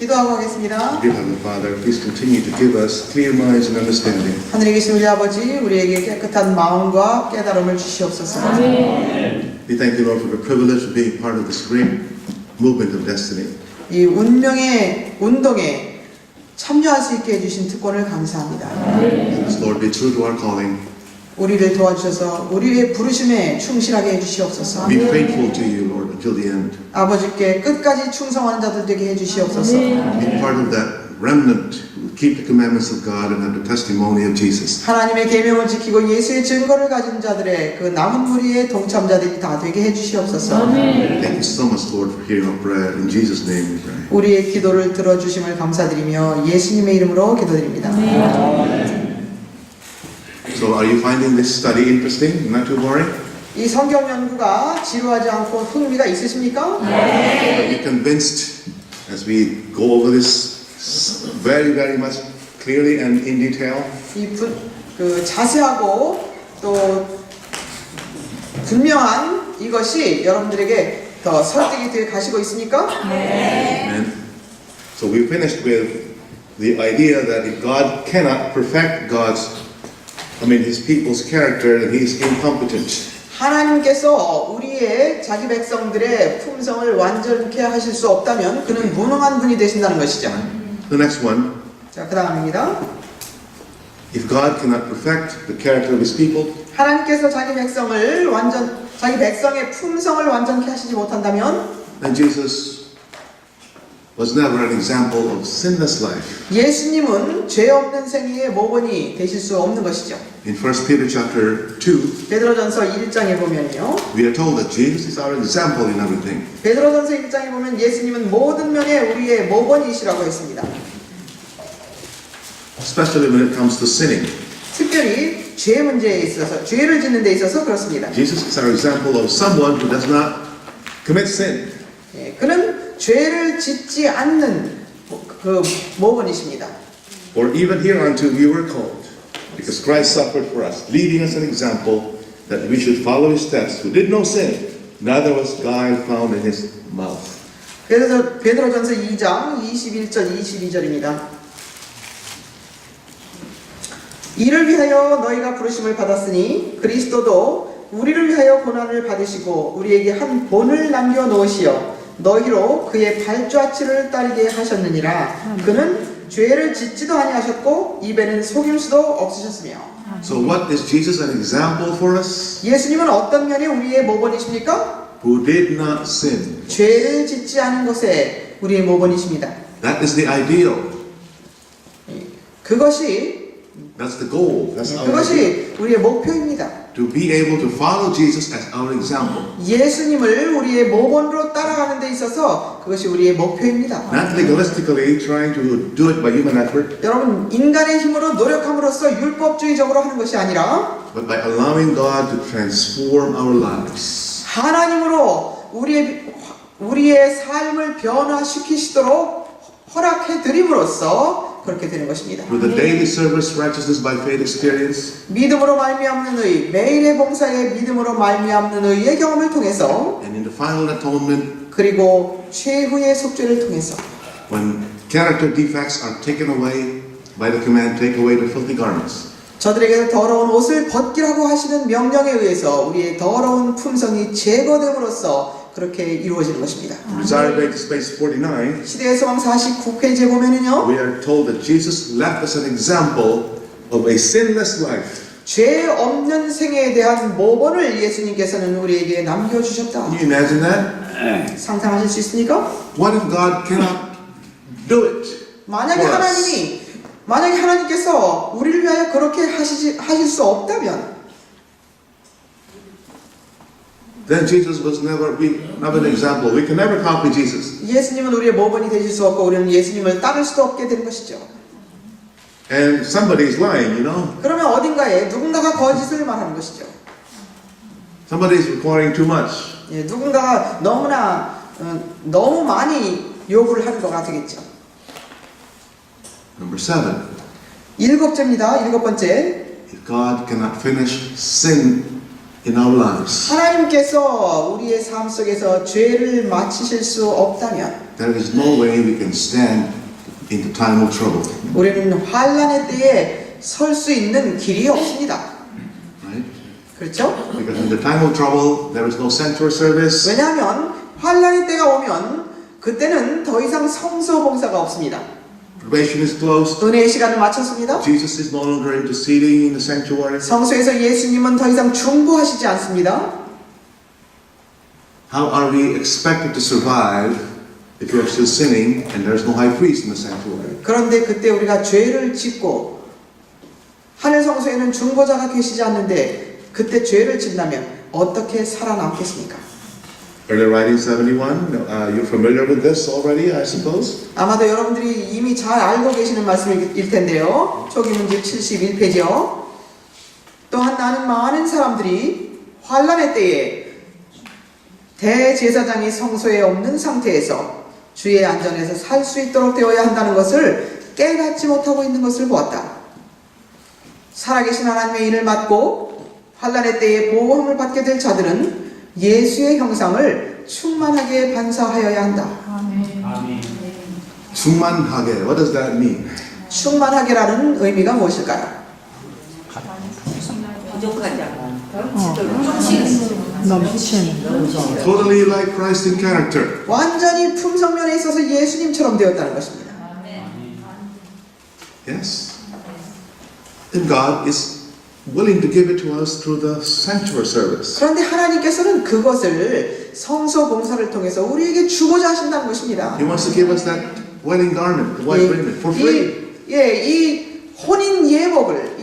기도하고 하겠습니다. Dear Heavenly Father, please continue to give us clear minds and understanding. 하늘에 계신 우리 아버지, 우리에게 깨끗한 마음과 깨달음을 주시옵소서. We thank you, Lord, for the privilege of being part of this great movement of destiny. 이 운명의 운동에 참여할 수 있게 해주신 특권을 감사합니다. Please, Lord, be true to our calling. 우리를 도와주셔서 우리의 부르심에 충실하게 해주시옵소서. Be faithful to you, Lord, until the end. 아버지께 끝까지 충성하는 자들 되게 해주시옵소서. Be part of that remnant who keep the commandments of God and have the testimony of Jesus. 하나님의 계명을 지키고 예수의 증거를 가진 자들의 그 남은 무리의 동참자들이 다 되게 해주시옵소서. Thank you so much, Lord, for hearing our prayer. In Jesus' name we pray. 우리의 기도를 들어주심을 감사드리며 예수님의 이름으로 기도드립니다. So, are you finding this study interesting? Not too boring? 이 성경 연구가 지루하지 않고 흥미가 있으십니까? Are you convinced as we go over this very, very much clearly and in detail? 그 자세하고 또 분명한 이것이 여러분들에게 더 설득이 되어 가시고 있습니까? Amen. So we finished with the idea that if God cannot perfect His people's character, then He is incompetent. 하나님께서 우리의 자기 백성들의 품성을 완전케 하실 수 없다면 그는 무능한 분이 되신다는 것이죠. The next one, 자, 그 다음입니다. if God cannot perfect the character of His people, 하나님께서 자기 백성의 품성을 완전케 하시지 못한다면 then Jesus was never an example of sinless life. 예수님은 죄 없는 생애의 모본이 되실 수 없는 것이죠. In 1 Peter chapter 2, 베드로전서 1장에 보면요. we are told that Jesus is our example in everything. 베드로전서 1장에 보면 예수님은 모든 면에 우리의 모본이시라고 했습니다. Especially when it comes to sinning. 특별히 죄 문제에 있어서, 죄를 짓는 데 있어서 그렇습니다. Jesus is our example of someone who does not commit sin. 예, 그는 죄를 짓지 않는 그 모본이십니다. For even hereunto we were called, because Christ suffered for us, leaving us an example that we should follow His steps, who did no sin, neither was guile found in His mouth. 그래서 베드로전서 2장 21절 22절입니다. 이를 위하여 너희가 부르심을 받았으니 그리스도도 우리를 위하여 고난을 받으시고 우리에게 한 본을 남겨 놓으시어 너희로 그의 발자취를 따르게 하셨느니라. 그는 죄를 짓지도 아니하셨고 입에는 속임수도 없으셨으며. So what is Jesus an example for us? 예수님은 어떤 면이 우리의 모본이십니까? Who did not sin. 죄를 짓지 않은 것에 우리의 모본이십니다. That is the ideal. 그것이 the goal. That's our goal. 그것이 우리의 목표입니다. To be able to follow Jesus as our example. 예수님을 우리의 모본으로 따라가는 데 있어서 그것이 우리의 목표입니다. Not legalistically trying to do it by human effort, 여러분, 인간의 힘으로 노력함으로써 율법주의적으로 하는 것이 아니라 but by allowing God to transform our lives. 하나님으로 우리의 삶을 변화시키시도록 허락해 드림으로써 그렇게 되는 것입니다. Through the daily service, righteousness by faith experience, 믿음으로 말미암는 의, 매일의 봉사에 믿음으로 말미암는 의의 경험을 통해서 and in the final atonement, 그리고 최후의 속죄를 통해서 when character defects are taken away by the command, take away the filthy garments. 저들에게 더러운 옷을 벗기라고 하시는 명령에 의해서 우리의 더러운 품성이 제거됨으로써 그렇게 이루어지는 것입니다. Desire Base Space 49, 시대의 소망 49페이지에 보면은요, we are told that Jesus left us an example of a sinless life. 죄 없는 생애에 대한 모본을 예수님께서는 우리에게 남겨주셨다. Can you imagine that? 상상하실 수 있습니까? What if God cannot do it? 만약에 하나님께서 우리를 위하여 그렇게 하실 수 없다면 Then Jesus was never an example. We can never copy Jesus. 예수님은 우리의 모본이 되실 수 없고 우리는 예수님을 따를 수도 없게 되는 것이죠. And somebody is lying, you know. 그러면 어딘가에 누군가가 거짓을 말하는 것이죠. Somebody is requiring too much. 예, 누군가가 너무 많이 요구를 하는 거가 되겠죠. Number 7. 일곱째입니다. 일곱 번째. If God cannot finish sin in our lives, 하나님께서 우리의 삶 속에서 죄를 마치실 수 없다면 there is no way we can stand in the time of trouble. 우리는 환란의 때에 설 수 있는 길이 없습니다. Right? 그렇죠? Because in the time of trouble, there is no sanctuary service. 왜냐하면 환란의 때가 오면 그때는 더 이상 성소 봉사가 없습니다. Probation is closed. 은혜의 시간을 마쳤습니다. Jesus is no longer interceding in the sanctuary. 성소에서 예수님은 더 이상 중보하시지 않습니다. How are we expected to survive if we are still sinning and there is no high priest in the sanctuary? 그런데 그때 우리가 죄를 짓고 하늘 성소에는 중보자가 계시지 않는데 그때 죄를 짓는다면 어떻게 살아남겠습니까? Earlier writing 71, you're familiar with this already, I suppose? 아마도 여러분들이 이미 잘 알고 계시는 말씀일 텐데요. 초기 문집 71페이지요. 또한 나는 많은 사람들이 환란의 때에 대제사장이 성소에 없는 상태에서 주의 안전에서 살 수 있도록 되어야 한다는 것을 깨닫지 못하고 있는 것을 보았다. 살아계신 하나님의 일을 맡고 환란의 때에 보호함을 받게 될 자들은 예수의 형상을 충만하게 반사하여야 한다. 충만하게. What does that mean? 충만하게라는 의미가 무엇일까요? 부족하지 않아. 넘치는 Totally like Christ in character. 완전히 품성면에 있어서 예수님처럼 되었다는 것입니다. Yes. And God is willing to give it to us through the sanctuary service. 그런데 하나님께서는 그것을 성소 봉사를 통해서 우리에게 주고자 하신다는 것입니다. He wants to give us that wedding garment, the white raiment, for free. 이 혼인 예복을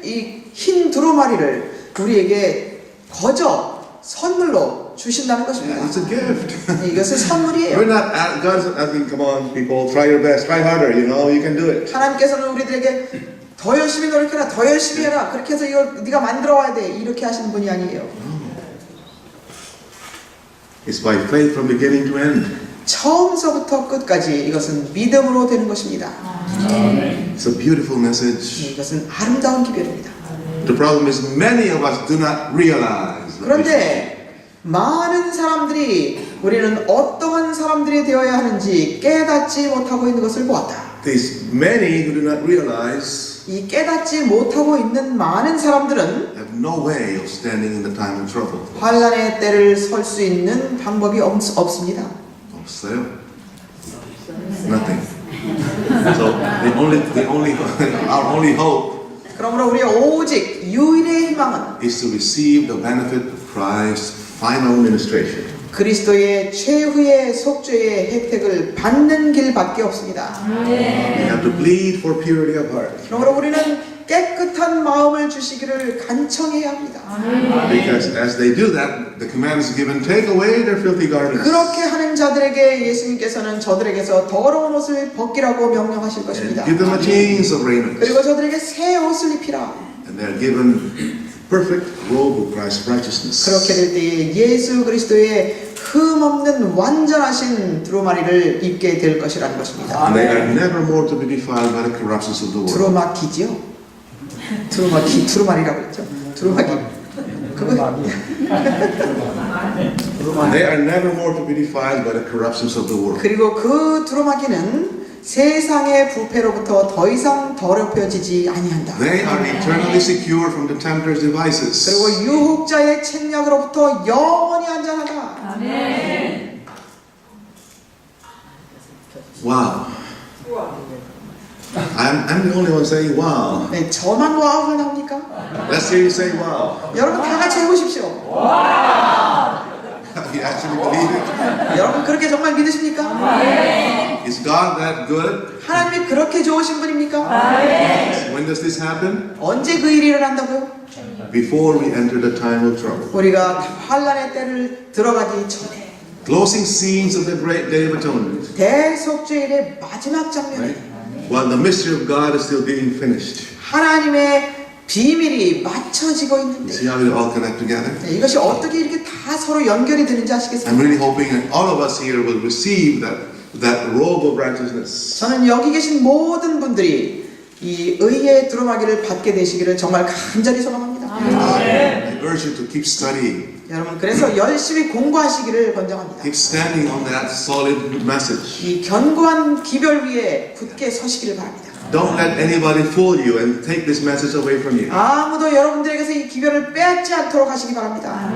이 흰 두루마리를 우리에게 거저 선물로 주신다는 것입니다. Yeah, it's a gift. 이것은 선물이에요. We're not, God's not asking, come on, people, try your best, try harder, you can do it. 하나님께서는 우리들에게 더 열심히 노력해라, 더 열심히 해라. 그렇게 해서 이걸 네가 만들어 와야 돼. 이렇게 하시는 분이 아니에요. It's by faith from beginning to end. 처음서부터 끝까지 이것은 믿음으로 되는 것입니다. It's a beautiful message. 이것은 아름다운 기별입니다. The problem is many of us do not realize. 그런데 많은 사람들이 우리는 어떠한 사람들이 되어야 하는지 깨닫지 못하고 있는 것을 보았다. These many who do not realize 이 깨닫지 못하고 있는 많은 사람들은 have no way of standing in the time of trouble. 환란의 때를 설 수 있는 방법이 없습니다. 없어요. Nothing. So our only hope 그러므로 우리의 오직 유일의 희망은 is to receive the benefit of Christ's final ministration. 그리스도의 최후의 속죄의 혜택을 받는 길밖에 없습니다. We have to plead for purity of heart. 그러므로 우리는 깨끗한 마음을 주시기를 간청해야 합니다. Because as they do that, the command is given, take away their filthy garments. 그렇게 하는 자들에게 예수님께서는 저들에게서 더러운 옷을 벗기라고 명령하실 것입니다. Give them a change of raiment. 그리고 저들에게 새 옷을 입히라. And they are given perfect robe of Christ's righteousness. 그렇게 될 때에 예수 그리스도의 흠없는 완전하신 두루마리를 입게 될 것이라는 것입니다. And they are never more to be defiled by the corruptions of the world. 두루마기지요? 두루마리라고 했죠. 두루마기. 그거 They are never more to be defiled by the corruptions of the world. 그리고 그 두루마기는 세상의 부패로부터 더 이상 더럽혀지지 아니한다. They are eternally secure from the tempter's devices. 그리고 유혹자의 책략으로부터 영원히 안전하다. Wow. I'm the only one saying wow. 네, 저만 와우가 나옵니까? Let's hear you say wow. 여러분 다 같이 해보십시오. You actually believe it? 여러분 그렇게 정말 믿으십니까? Is God that good? 하나님이 그렇게 좋으신 분입니까? When does this happen? 언제 그 일이 일어난다고요? Before we enter the time of trouble. 우리가 환란의 때를 들어가기 전에 Closing scenes of the great Day of Atonement. 대속죄일의 마지막 장면에 While the mystery of God is still being finished. 하나님의 비밀이 맞춰지고 있는데 See how they all connect together? 이것이 어떻게 이렇게 다 서로 연결이 되는지 아시겠습니까? I'm really hoping that all of us here will receive that robe of righteousness. 저는 여기 계신 모든 분들이 이 의의 두루마기를 받게 되시기를 정말 간절히 소망합니다. I urge you to keep studying. 여러분 그래서 열심히 공부하시기를 권장합니다. Keep standing on that solid message. 이 견고한 기별 위에 굳게 서시기를 바랍니다. Don't let anybody fool you and take this message away from you. 아무도 여러분들에게서 이 기별을 빼앗지 않도록 하시기 바랍니다.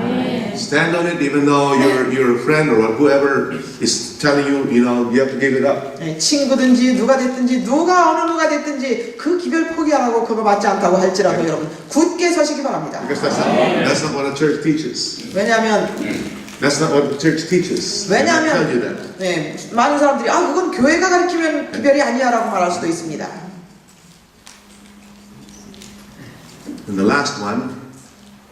Stand on it even though your friend or whoever is telling you, you have to give it up. 네, 친구든지 누가 됐든지 어느 누가 됐든지 그 기별 포기하라고 그거 맞지 않다고 할지라도 여러분 굳게 서시기 바랍니다. Because that's not what the church teaches. 왜냐하면 That's not what the church teaches. They don't tell you that. 네, 많은 사람들이 그건 교회가 가르치면 기별이 아니야라고 말할 수도 있습니다. And the last one,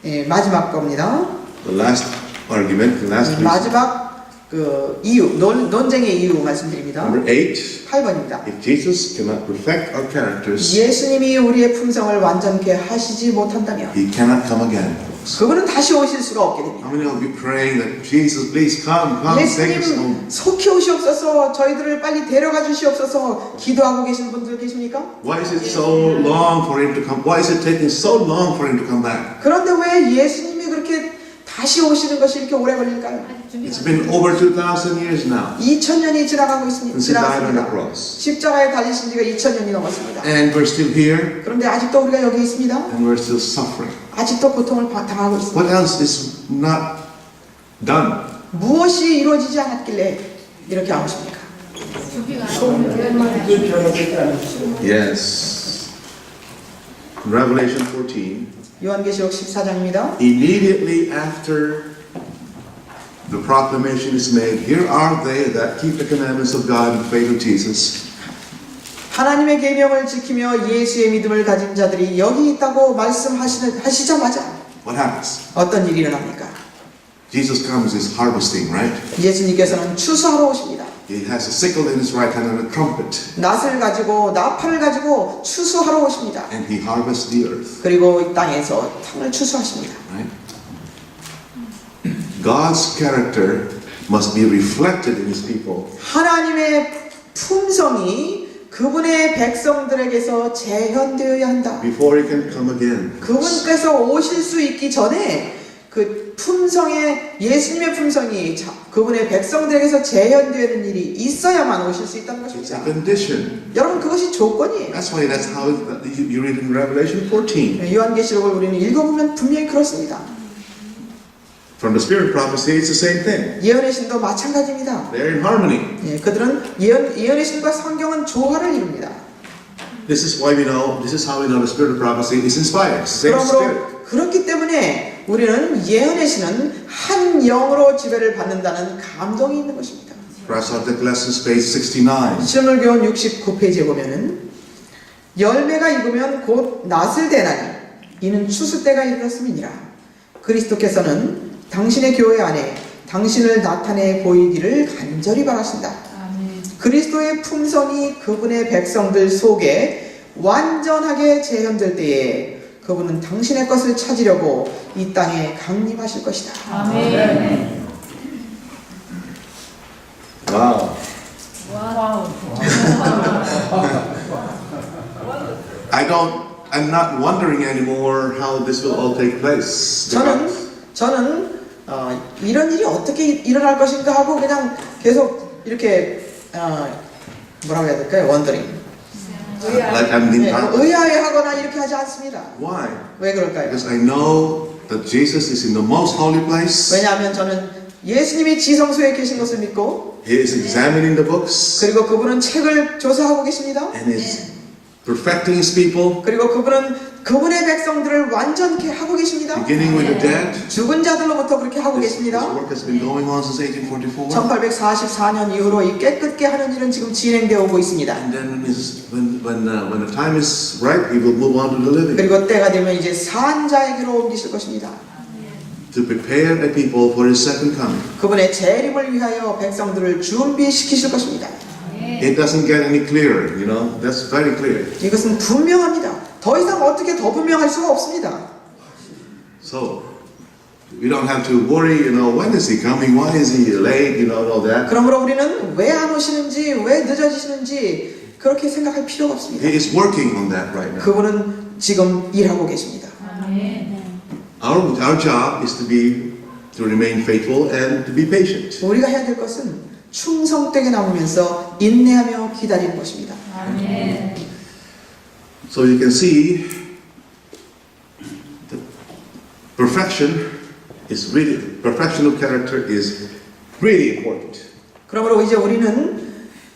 네, 마지막 겁니다. the last argument, the last reason. 마지막 그 이유 논쟁의 이유 말씀드립니다. Number 8. 8번입니다. If Jesus cannot perfect our characters, 예수님이 우리의 품성을 완전케 하시지 못한다면 He cannot come again. 그분은 다시 오실 수가 없게 됩니다. How many of you praying that Jesus, please come, take us home? 예수님 속히 오시옵소서 저희들을 빨리 데려가 주시옵소서 기도하고 계신 분들 계십니까? Why is it so long for Him to come? Why is it taking so long for Him to come back? 그런데 왜 예수님이 그렇게 다시 오시는 것이 이렇게 오래 걸릴까요? It's been over 2,000 years now 2000년이 지나가고 있습니다. since He died on the 지나갔습니다. cross. 십자가에 달리신 지가 2000년이 넘었습니다. And we're still here, 그런데 아직도 우리가 여기 있습니다. and we're still suffering. 아직도 고통을 당하고 있습니다. What else is not done? 무엇이 이루어지지 않았길래 이렇게 하십니까? Yes. Revelation 14. 요한계시록 14장입니다. Immediately after the proclamation is made, here are they that keep the commandments of God and faith of Jesus. 하나님의 계명을 지키며 예수의 믿음을 가진 자들이 여기 있다고 말씀하시자마자 What happens? 어떤 일이 일어납니까? Jesus comes is harvesting, right? 예수님께서는 추수하러 오십니다. He has a sickle in his right hand and a trumpet, 낫을 가지고 나팔을 가지고 추수하러 오십니다. and he harvests the earth, 그리고 이 땅에서 땅을 추수하십니다. right? God's character must be reflected in his people 하나님의 품성이 그분의 백성들에게서 재현되어야 한다. before he can come again. 그분께서 오실 수 있기 전에 그 품성의 예수님의 품성이 그분의 백성들에게서 재현되는 일이 있어야만 오실 수 있다는 It's a 것입니다. condition. 여러분 그것이 조건이에요. That's how you read in Revelation 14. 요한계시록을 우리는 읽어보면 분명히 그렇습니다. From the spirit prophecy, it's the same thing. 예언의 신도 마찬가지입니다. They're in harmony. 예, 그들은 예언의 신과 성경은 조화를 이룹니다. This is how we know the spirit of prophecy is inspired. It's the same spirit. 그러므로 그렇기 때문에 우리는 예언의 신은 한 영으로 지배를 받는다는 감동이 있는 것입니다. Prosoptic Lessons, page 69. 실물교훈 69페이지에 보면은 열매가 익으면 곧 낫을 대나니 이는 추수 때가 이르렀음이니라. 그리스도께서는 당신의 교회 안에 당신을 나타내 보이기를 간절히 바라신다. 그리스도의 품성이 그분의 백성들 속에 완전하게 재현될 때에 그분은 당신의 것을 찾으려고 이 땅에 강림하실 것이다. 아멘. Wow. 와우. I'm not wondering anymore how this will all take place. 저는 이런 일이 어떻게 일어날 것인가 하고 그냥 계속 이렇게 뭐라고 해야 될까요? 원더링. Like I'm in 의아해하거나 이렇게 하지 않습니다. Why? 왜 그럴까요? Because I know that Jesus is in the most holy place. 왜냐하면 저는 예수님이 지성소에 계신 것을 믿고 He is examining the books 그리고 그분은 책을 조사하고 계십니다. and is perfecting his people, 그리고 그분은 그분의 백성들을 완전케 하고 계십니다. beginning with the dead. 죽은 자들로부터 그렇게 하고 This 계십니다. work has been going on since 1844. 1844년 이후로 이 깨끗게 하는 일은 지금 진행되어 오고 있습니다. And then when the time is right, he will move on to the living. 그리고 때가 되면 이제 산자에게로 옮기실 것입니다. To prepare a people for his second coming. 그분의 재림을 위하여 백성들을 준비시키실 것입니다. It doesn't get any clearer, that's very clear. 이것은 분명합니다. 더 이상 어떻게 더 분명할 수가 없습니다. So, we don't have to worry, when is he coming, why is he late, and all that. 그러므로 우리는 왜 안 오시는지, 왜 늦어지시는지 그렇게 생각할 필요가 없습니다. He is working on that right now. 그분은 지금 일하고 계십니다. Our job is to be to remain faithful and to be patient. 우리가 해야 될 것은 충성되게 남으면서 인내하며 기다리는 것입니다. 아멘. So you can see that perfection of character is really important. 그러므로 이제 우리는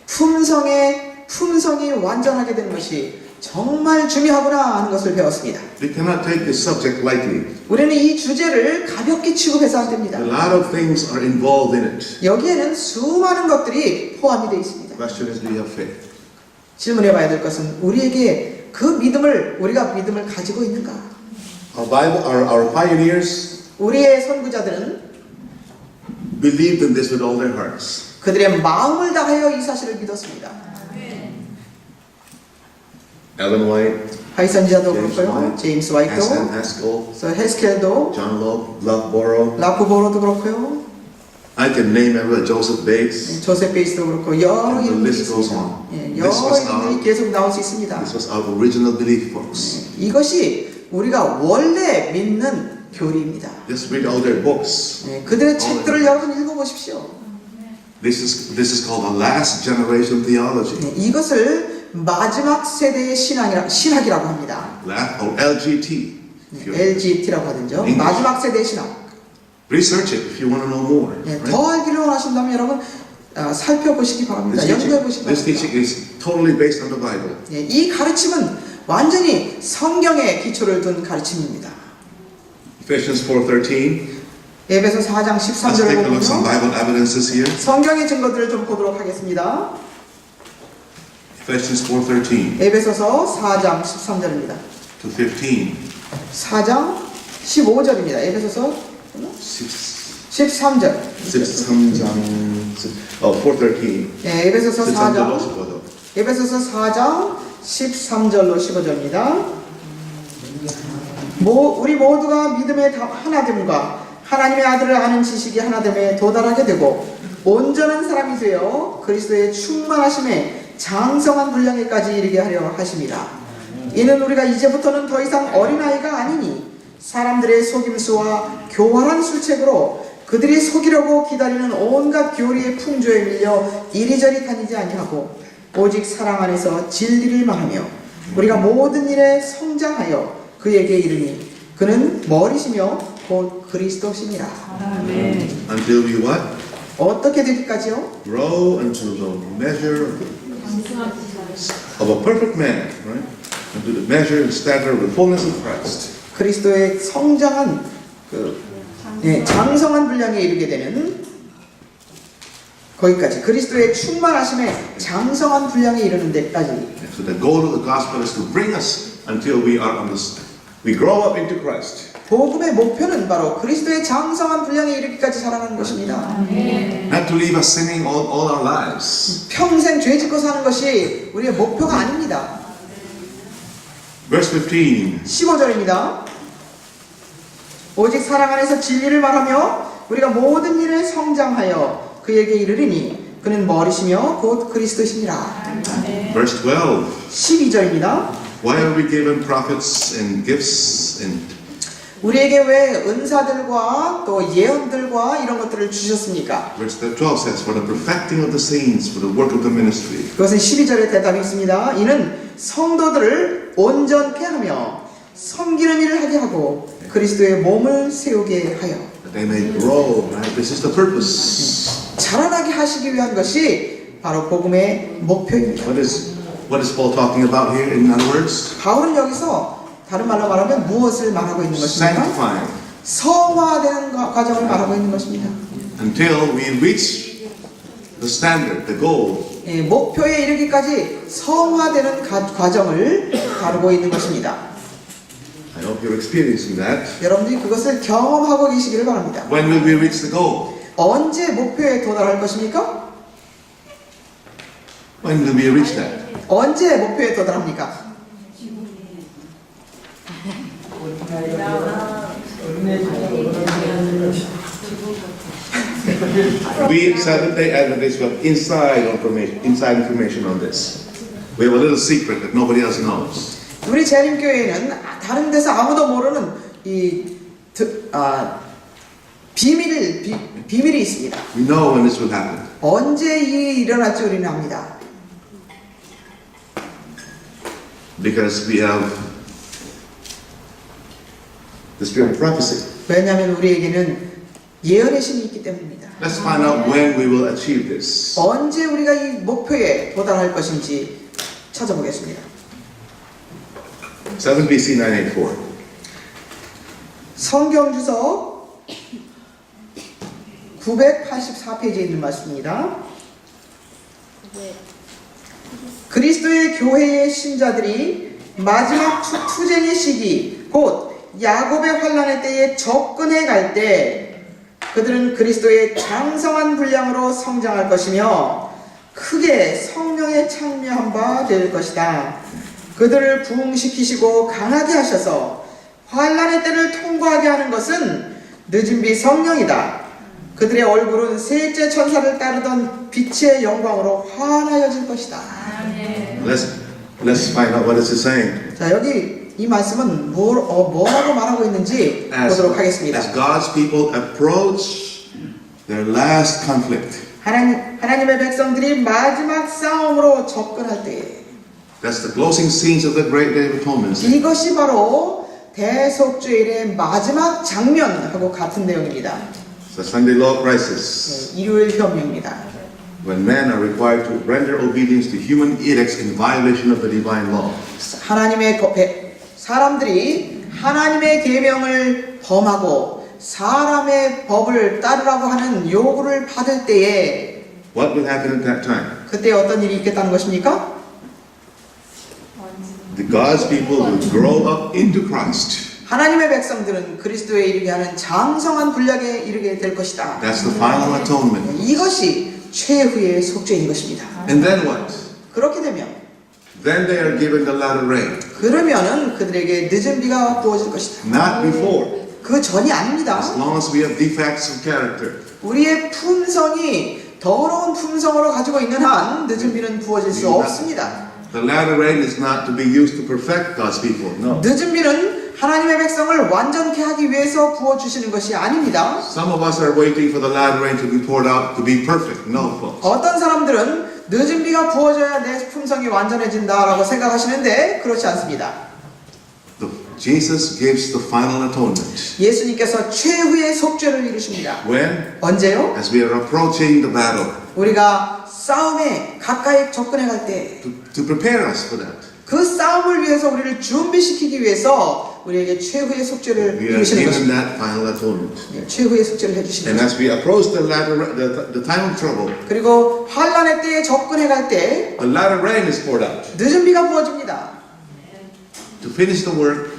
품성이 완전하게 되는 것이 정말 중요하구나 하는 것을 배웠습니다. We cannot take this subject lightly. 우리는 이 주제를 가볍게 취급해서 안 됩니다. A lot of things are involved in it. 여기에는 수많은 것들이 포함이 되어 있습니다. The question is, do you have faith? 질문해 봐야 될 것은 우리에게 우리가 믿음을 가지고 있는가? Our pioneers 우리의 선구자들은 believed in this with all their hearts. 그들의 마음을 다하여 이 사실을 믿었습니다. Ellen White, 하이선지자도 James 그렇고요, White, 제임스 S.N. 화이트도, Haskell, 헤스켈도, John Loveborough. 라프보로도 그렇고요, I can name everyone. Joseph Bates. 조셉 베이스도 그렇고 여러 And the 이름들이 list goes 있습니다. on. 예, This 여러 was 이름들이 our- 계속 나올 수 있습니다. This was our original belief, folks. 이것이 우리가 원래 믿는 교리입니다. Just read all their books. 예, 그들의 책들을 여러분 읽어보십시오. This is called the last generation theology. 예, 이것을 마지막 세대의 신학이라고 합니다. Or LGT. if you- LGT라고 하든죠. English. 마지막 세대의 신학. Research it if you want to know more. 예, right? 더 알기를 원하신다면 여러분 살펴보시기 바랍니다. 연구해 보시기 This 바랍니다. teaching is totally based on the Bible. 예, 이 가르침은 완전히 성경에 기초를 둔 가르침입니다. Ephesians 4:13. 에베소 4장 Let's 13절을 take a look at some 보면요. Bible evidences here. 성경의 증거들을 좀 보도록 하겠습니다. Ephesians 4:13 에베소서 4장 13절입니다. to 15. 4장 15절입니다. 에베소서 13절. 4:13. 예, 에베소서 4장 13절로 에베소서 4장 13절로 15절입니다. 우리 모두가 믿음의 하나됨과 하나님의 아들을 아는 지식이 하나됨에 도달하게 되고 온전한 사람이 되어 그리스도의 충만하심에 장성한 분량에까지 이르게 하려 하심이라. 이는 우리가 이제부터는 더 이상 어린아이가 아니니 사람들의 속임수와 교활한 술책으로 그들이 속이려고 기다리는 온갖 교리의 풍조에 밀려 이리저리 다니지 아니하고 오직 사랑 안에서 진리를 말하며 우리가 모든 일에 성장하여 그에게 이르니 그는 머리시며 곧 그리스도시니라. 아멘. Until we what? 어떻게 되기까지요? Grow until the measure of a perfect man, right? Unto the measure and stature of the fullness of Christ. 그리스도의 성장한 장성한 분량에 이르게 되는 거기까지 그리스도의 충만하심에 장성한 분량에 이르는 데까지. So the goal of the gospel is to bring us until we grow up into Christ. 복음의 목표는 바로 그리스도의 장성한 분량에 이르기까지 살아가는 것입니다. Not to leave us sinning all our lives. 평생 죄 짓고 사는 것이 우리의 목표가 아닙니다. Verse 15. 15절입니다. 오직 사랑 안에서 진리를 말하며 우리가 모든 일에 성장하여 그에게 이르리니 그는 머리시며 곧 그리스도시니라. Verse 12. 12절입니다. Why are we given prophets and gifts and 우리에게 왜 은사들과 또 예언들과 이런 것들을 주셨습니까? verse 12 says, for the perfecting of the saints, for the work of the ministry. 그것은 12절의 대답이 있습니다. 이는 성도들을 온전케 하며 섬기는 일을 하게 하고 그리스도의 몸을 세우게 하여 That they may grow, right? This is the purpose. 자라나게 하시기 위한 것이 바로 복음의 목표입니다. What is Paul talking about here in other words? 바울은 여기서 다른 말로 말하면 무엇을 말하고 있는 것입니까? Sanctifying. 성화되는 과정을 말하고 있는 것입니다. Until we reach the standard, the goal. 예, 목표에 이르기까지 성화되는 과정을 다루고 있는 것입니다. I hope you're experiencing that. 여러분들이 그것을 경험하고 계시기를 바랍니다. When will we reach the goal? 언제 목표에 도달할 것입니까? When will we reach that? 언제 목표에 도달합니까? We Seventh-day Adventists have inside information on this. We have a little secret that nobody else knows. 우리 재림교회는 다른 데서 아무도 모르는 비밀이 있습니다. We know when this will happen. 언제 이 일이 일어날지 우리는 압니다. Because we have the spirit of prophecy. 왜냐하면 우리에게는 예언의 신이 있기 때문입니다. Let's find out when we will achieve this. 언제 우리가 이 목표에 도달할 것인지 찾아보겠습니다. 7 BC 984. 성경주석 984페이지에 있는 말씀입니다. 그리스도의 교회의 신자들이 마지막 투쟁의 시기 곧 야곱의 환난의 때에 접근해 갈 때 그들은 그리스도의 장성한 분량으로 성장할 것이며 크게 성령에 참여한 바 될 것이다. 그들을 부흥시키시고 강하게 하셔서 환난의 때를 통과하게 하는 것은 늦은 비 성령이다. 그들의 얼굴은 셋째 천사를 따르던 빛의 영광으로 환하여질 것이다. Let's find out what this is saying. 자, 여기 이 말씀은 뭐라고 말하고 있는지 보도록 하겠습니다. As God's people approach their last conflict, 하나님의 백성들이 마지막 싸움으로 접근할 때 that's the closing scenes of the Great Day of Atonement. 이것이 바로 대속죄일의 마지막 장면하고 같은 내용입니다. The Sunday Law Crisis, 일요일 혁명입니다. when men are required to render obedience to human edicts in violation of the divine law. 사람들이 하나님의 계명을 범하고 사람의 법을 따르라고 하는 요구를 받을 때에 What will happen at that time? 그때 어떤 일이 있겠다는 것입니까? The God's people will grow up into Christ. 하나님의 백성들은 그리스도에 이르게 하는 장성한 분량에 이르게 될 것이다. That's the final atonement. 이것이 최후의 속죄인 것입니다. And then what? 그렇게 되면 Then they are given the latter rain. 그러면은 그들에게 늦은 비가 부어질 것이다. Not before. 그 전이 아닙니다. As long as we have defects of character. 우리의 품성이 더러운 품성으로 가지고 있는 한 늦은 비는 부어질 수 없습니다. The latter rain is not to be used to perfect God's people. No. 늦은 비는 하나님의 백성을 완전케 하기 위해서 부어주시는 것이 아닙니다. Some of us are waiting for the latter rain to be poured out to be perfect. No, folks. 어떤 사람들은 늦은 비가 부어져야 내 품성이 완전해진다라고 생각하시는데 그렇지 않습니다. Jesus gives the final atonement. 예수님께서 최후의 속죄를 이루십니다. When? 언제요? As we are approaching the battle. 우리가 싸움에 가까이 접근해 갈 때 To prepare us for that. 그 싸움을 위해서 우리를 준비시키기 위해서 우리에게 최후의 속죄를 We are 이루시는 given 것입니다. that final atonement. 최후의 속죄를 해주시는 And 것입니다. as we approach the time of trouble, 그리고 환난의 때에 접근해 갈 때 the latter rain is poured out 늦은 비가 부어집니다. to finish the work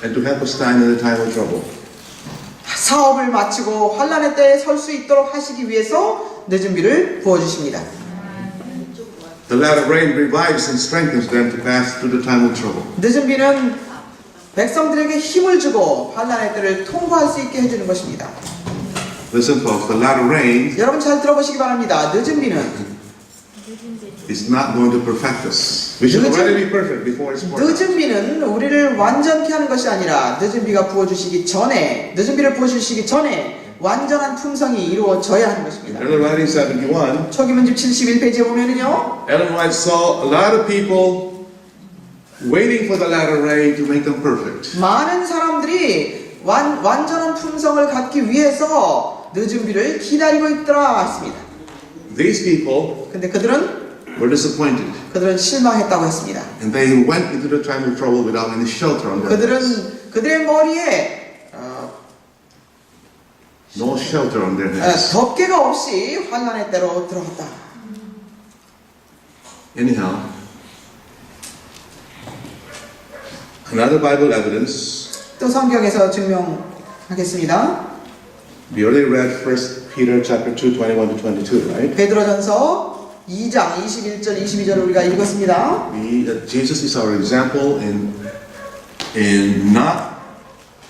and to help us stand in the time of trouble. 사업을 마치고 환난의 때에 설 수 있도록 하시기 위해서 늦은 비를 부어주십니다. The latter rain revives and strengthens them to pass through the time of trouble. 늦은 비는 백성들에게 힘을 주고 환난의 때를 통과할 수 있게 해주는 것입니다. Listen, folks, the latter rain 여러분 잘 들어보시기 바랍니다. 늦은 비는 is not going to perfect us. We should already be perfect before it's poured out. 늦은 비는 우리를 완전케 하는 것이 아니라 늦은 비가 부어주시기 전에 늦은 비를 부어주시기 전에 완전한 품성이 이루어져야 하는 것입니다. Ellen White in 71, 초기문집 71페이지에 보면은요, Ellen White saw a lot of people waiting for the latter rain to make them perfect. 많은 사람들이 완전한 품성을 갖기 위해서 늦은 비를 기다리고 있더라 했습니다. These people 근데 그들은 were disappointed. 실망했다고 했습니다. And they went into the time of trouble without any shelter on their heads. 그들의 머리에 No shelter on their heads. 덮개가 없이 환난의 때로 들어갔다. Anyhow, another Bible evidence. 또 성경에서 증명하겠습니다. We already read 1 Peter chapter 2, 21 to 22, right? 베드로전서 2장 21절 22절을 우리가 읽었습니다. Jesus is our example in not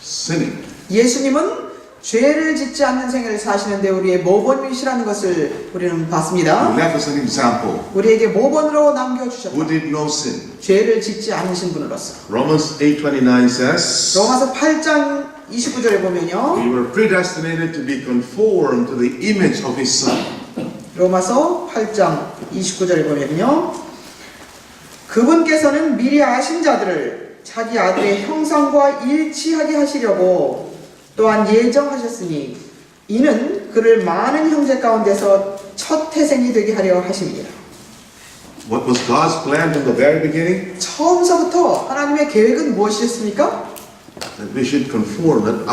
sinning. 예수님은 죄를 짓지 않는 생애를 사시는데 우리의 모범이시라는 것을 우리는 봤습니다. He left us an example. 우리에게 모범으로 남겨주셨다. Who did no sin. 죄를 짓지 않으신 분으로서. Romans 8:29 says, 로마서 8장 29절에 보면요. We were predestinated to be conformed to the image of His Son. 로마서 8장 29절에 보면요. 그분께서는 미리 아신 자들을 자기 아들의 형상과 일치하게 하시려고 또한 예정하셨으니 이는 그를 많은 형제 가운데서 첫 태생이 되게 하려 하십니다. What was God's plan from the very beginning? 처음서부터 하나님의 계획은 무엇이었습니까? That we should conform, that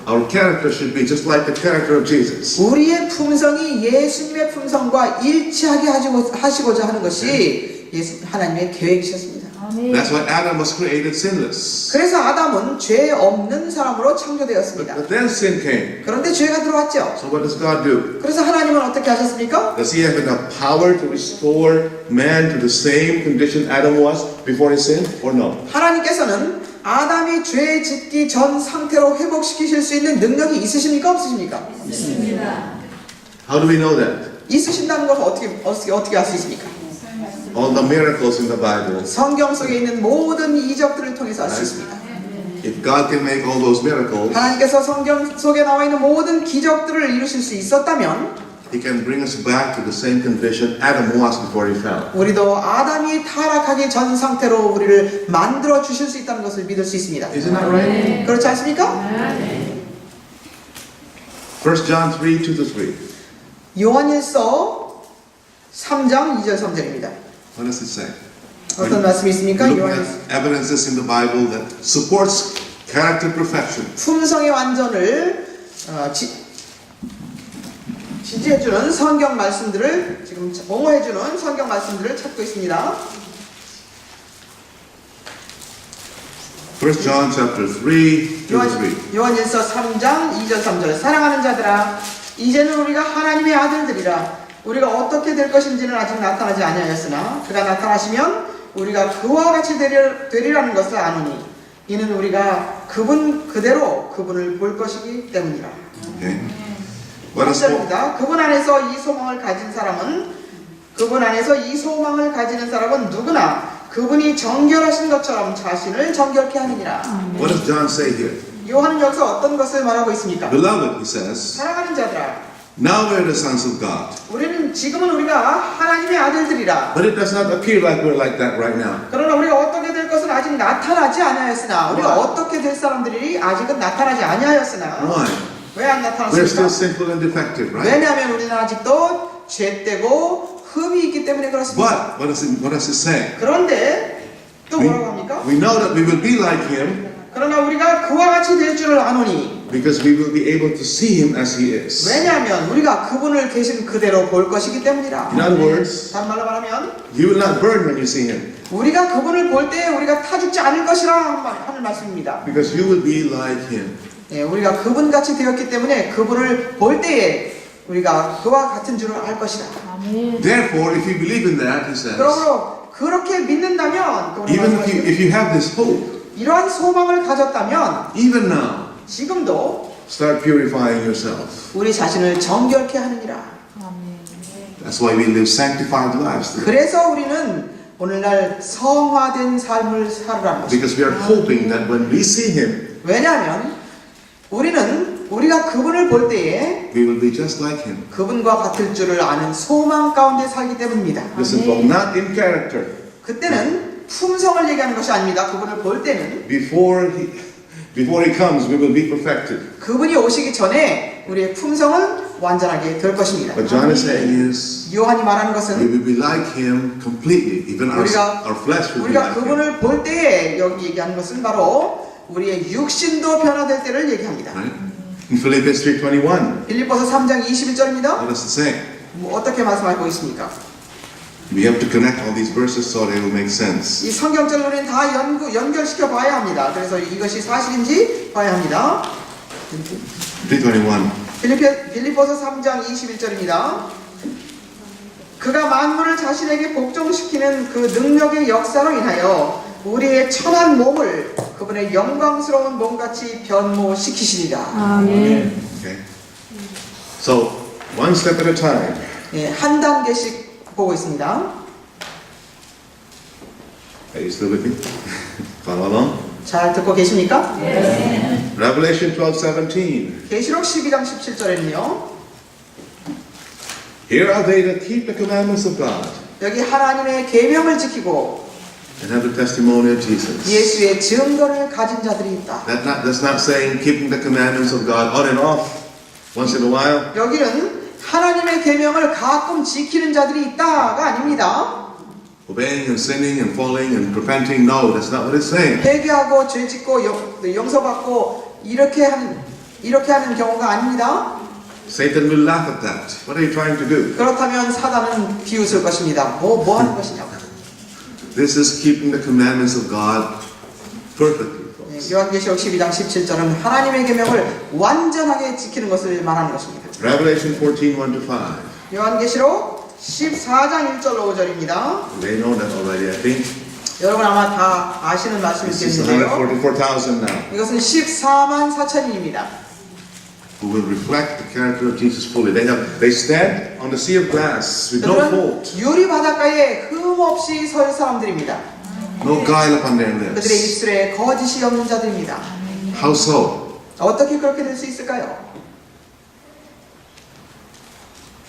our character should be just like the character of Jesus. 우리의 품성이 예수님의 품성과 일치하게 하시고자 하는 것이 하나님의 계획이셨습니다. That's why Adam was created sinless. 그래서 아담은 죄 없는 사람으로 창조되었습니다. But then sin came. 그런데 죄가 들어왔죠. So what does God do? 그래서 하나님은 어떻게 하셨습니까? Does He have enough power to restore man to the same condition Adam was before his sin, or no? 하나님께서는 아담이 죄 짓기 전 상태로 회복시키실 수 있는 능력이 있으십니까? 없으십니까? 있습니다. How do we know that? 있으신다는 것을 어떻게 알 수 있습니까? All the miracles in the Bible. 성경 속에 있는 모든 이적들을 통해서 알 수 있습니다. If God can make all those miracles, 하나님께서 성경 속에 나와 있는 모든 기적들을 이루실 수 있었다면 He can bring us back to the same condition Adam was before he fell. 우리도 아담이 타락하기 전 상태로 우리를 만들어 주실 수 있다는 것을 믿을 수 있습니다. Isn't that right? 그렇지 않습니까? 1 John 3, 2-3. 요한일서 3장 2절 3절입니다. What does it say? 어떤 말씀이 있습니까? Look 요한일서 at evidences in the Bible that supports character perfection. 품성의 완전을 지지해주는 성경 말씀들을 지금 옹호해주는 성경 말씀들을 찾고 있습니다. 1 John chapter 3, 2-3. 요한일서 3장 2절 3절 사랑하는 자들아 이제는 우리가 하나님의 아들들이라 우리가 어떻게 될 것인지는 아직 나타나지 아니하였으나 그가 나타나시면 우리가 그와 같이 되리라는 것을 아노니 이는 우리가 그분 그대로 그분을 볼 것이기 때문이라. Okay. What is hope? 그분 안에서 이 소망을 가진 사람은 누구나 그분이 정결하신 것처럼 자신을 정결케 하느니라. What does John say here? 요한은 여기서 어떤 것을 말하고 있습니까? Beloved, he says, 사랑하는 자들아 now we are the sons of God. 지금은 우리가 하나님의 아들들이라. But it does not appear like we're like that right now. 그러나 우리가 어떻게 될 것은 아직 나타나지 아니하였으나 우리가 Why? 어떻게 될 사람들이 아직은 나타나지 아니하였으나 Why? 왜 안 We're still 나타났습니까? sinful and defective, right? 왜냐하면 우리는 아직도 죄되고 흠이 있기 때문에 그렇습니다. But what does it say? 그런데 또 뭐라고 합니까? We know that we will be like him 그러나 우리가 그와 같이 될 줄을 아노니 because we will be able to see him as he is. 왜냐하면 우리가 그분을 계신 그대로 볼 것이기 때문이라. In other words, 다른 말로 말하면 you will not burn when you see him 우리가 그분을 볼 때 우리가 타 죽지 않을 것이라 하는 말씀입니다. because you will be like him. 예, 우리가 그분같이 되었기 때문에 그분을 볼 때에 우리가 그와 같은 줄을 알 것이다. Therefore, if you believe in that, he says, 그러므로 그렇게 믿는다면 그분은 even 말씀하시고 if you have this hope, 이러한 소망을 가졌다면 even now, 지금도 start purifying yourself. 우리 자신을 정결케 하느니라. That's why we live sanctified lives today. 그래서 우리는 오늘날 성화된 삶을 살으라는 것입니다. Because we are hoping that when we see him, 왜냐하면 우리가 그분을 볼 때에 we will be just like him. 그분과 같을 줄을 아는 소망 가운데 살기 때문입니다. Listen, folks, not in character. 그때는 품성을 얘기하는 것이 아닙니다. 그분을 볼 때는 Before he comes, we will be perfected. 그분이 오시기 전에 우리의 품성은 완전하게 될 것입니다. What John is saying is, 요한이 말하는 we 것은 will be like him completely. Even our flesh will be 우리가 like him. 그분을 볼 때에 여기 얘기하는 것은 바로 우리의 육신도 변화될 때를 얘기합니다. Right? In Philippians 3:21, 빌립보서 3장 21절입니다. what does it say? 어떻게 말씀하고 있습니까? We have to connect all these verses so they will make sense. 이 성경절을 우리는 다 연결시켜 봐야 합니다. 그래서 이것이 사실인지 봐야 합니다. 3:21. 빌립보서 3장 21절입니다. 그가 만물을 자신에게 복종시키는 그 능력의 역사로 인하여 우리의 천한 몸을 그분의 영광스러운 몸같이 변모시키시리라. 아멘. Okay. So one step at a time. 예, 한 단계씩 보고 있습니다. Are you still with me? Follow along. 잘 듣고 계십니까? 네. Revelation 12:17. 계시록 12장 17절에는요. Here are they that keep the commandments of God 여기 하나님의 계명을 지키고 and have the testimony of Jesus. 예수의 증거를 가진 자들이 있다. That's not saying keeping the commandments of God on and off once in a while. 여기는 하나님의 계명을 가끔 지키는 자들이 있다가 아닙니다. Obeying and sinning and falling and repenting. No, that's not what it's saying. 회개하고 죄짓고 용서받고 이렇게 하는 경우가 아닙니다. Satan will laugh at that. What are you trying to do? 그렇다면 사단은 비웃을 것입니다. 뭐 하는 것이냐고. This is keeping the commandments of God perfectly, folks. 요한계시록 12장 17절은 하나님의 계명을 완전하게 지키는 것을 말하는 것입니다. Revelation 14:1-5. 요한계시록 14장 1절로 5절입니다. They know that already, I think. 여러분 아마 다 아시는 This is 말씀이겠는데요. 144,000 now. 이것은 14만 4천인입니다. Who will reflect the character of Jesus fully. They stand on the sea of glass with no 그들은 fault, 유리 바닷가에 흠 없이 설 사람들입니다. no guile upon their 그들의 lips. 입술에 거짓이 없는 자들입니다. How so? 어떻게 그렇게 될 수 있을까요?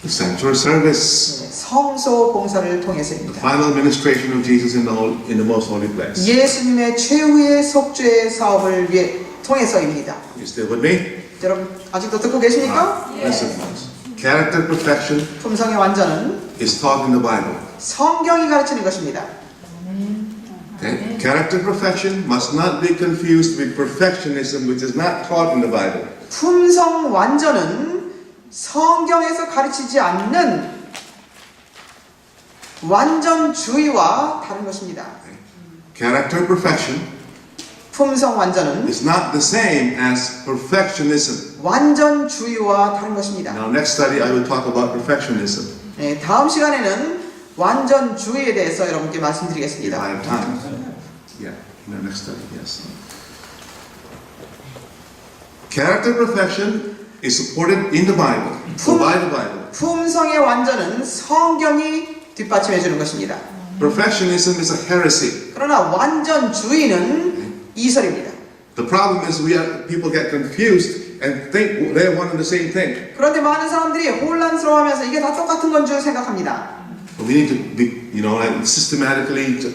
The sanctuary service, 성소 봉사를 the 통해서입니다. final administration of Jesus in the most holy place. 예수님의 최후의 속죄 사업을 통해서입니다. You still with me? 여러분 아직도 듣고 계십니까? Listen, folks. Character perfection 품성의 완전은 is taught in the Bible. 성경이 가르치는 것입니다. Okay? Character perfection must not be confused with perfectionism, which is not taught in the Bible. 품성 완전은 성경에서 가르치지 않는 완전주의와 다른 것입니다. Character perfection 품성 완전은 is not the same as perfectionism. 완전주의와 다른 것입니다. Now, next study, I will talk about perfectionism. 네, 다음 시간에는 완전주의에 대해서 여러분께 If 말씀드리겠습니다. I have time. Yeah, in the next study, yes. Character perfection is supported in the Bible, by the Bible. 품성의 완전은 성경이 뒷받침해 주는 것입니다. Perfectionism is a heresy. 그러나 완전주의는 이설입니다. The problem is people get confused and think they're one and the same thing. 그런데 많은 사람들이 혼란스러워하면서 이게 다 똑같은 건 줄 생각합니다. But we need to be, like systematically to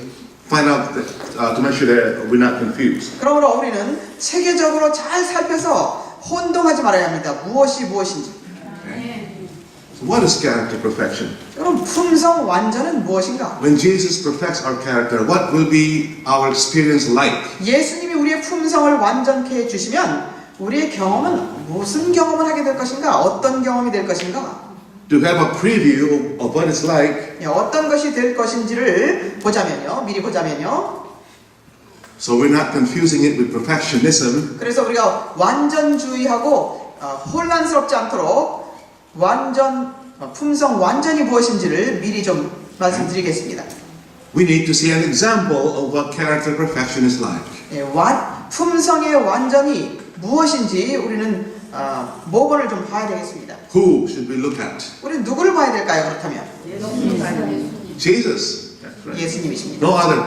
find out to make sure that we're not confused. 그러므로 우리는 체계적으로 잘 살펴서 혼동하지 말아야 합니다. 무엇이 무엇인지. So what is character perfection? 여러분 품성 완전은 무엇인가? When Jesus perfects our character, what will be our experience like? 예수님이 우리의 품성을 완전케 해주시면 우리의 경험은 무슨 경험을 하게 될 것인가? 어떤 경험이 될 것인가? To have a preview of what it's like, 어떤 것이 될 것인지를 보자면요. 미리 보자면요. so we're not confusing it with perfectionism. 그래서 우리가 완전주의하고 혼란스럽지 않도록 품성 완전이 무엇인지를 미리 좀 말씀드리겠습니다. We need to see an example of what character perfection is like. 품성의 완전이 무엇인지 우리는 모본을 좀 봐야 되겠습니다. Who should we look at? 우리는 누구를 봐야 될까요? 그렇다면 Jesus. That's right. 예수님이십니다. No other.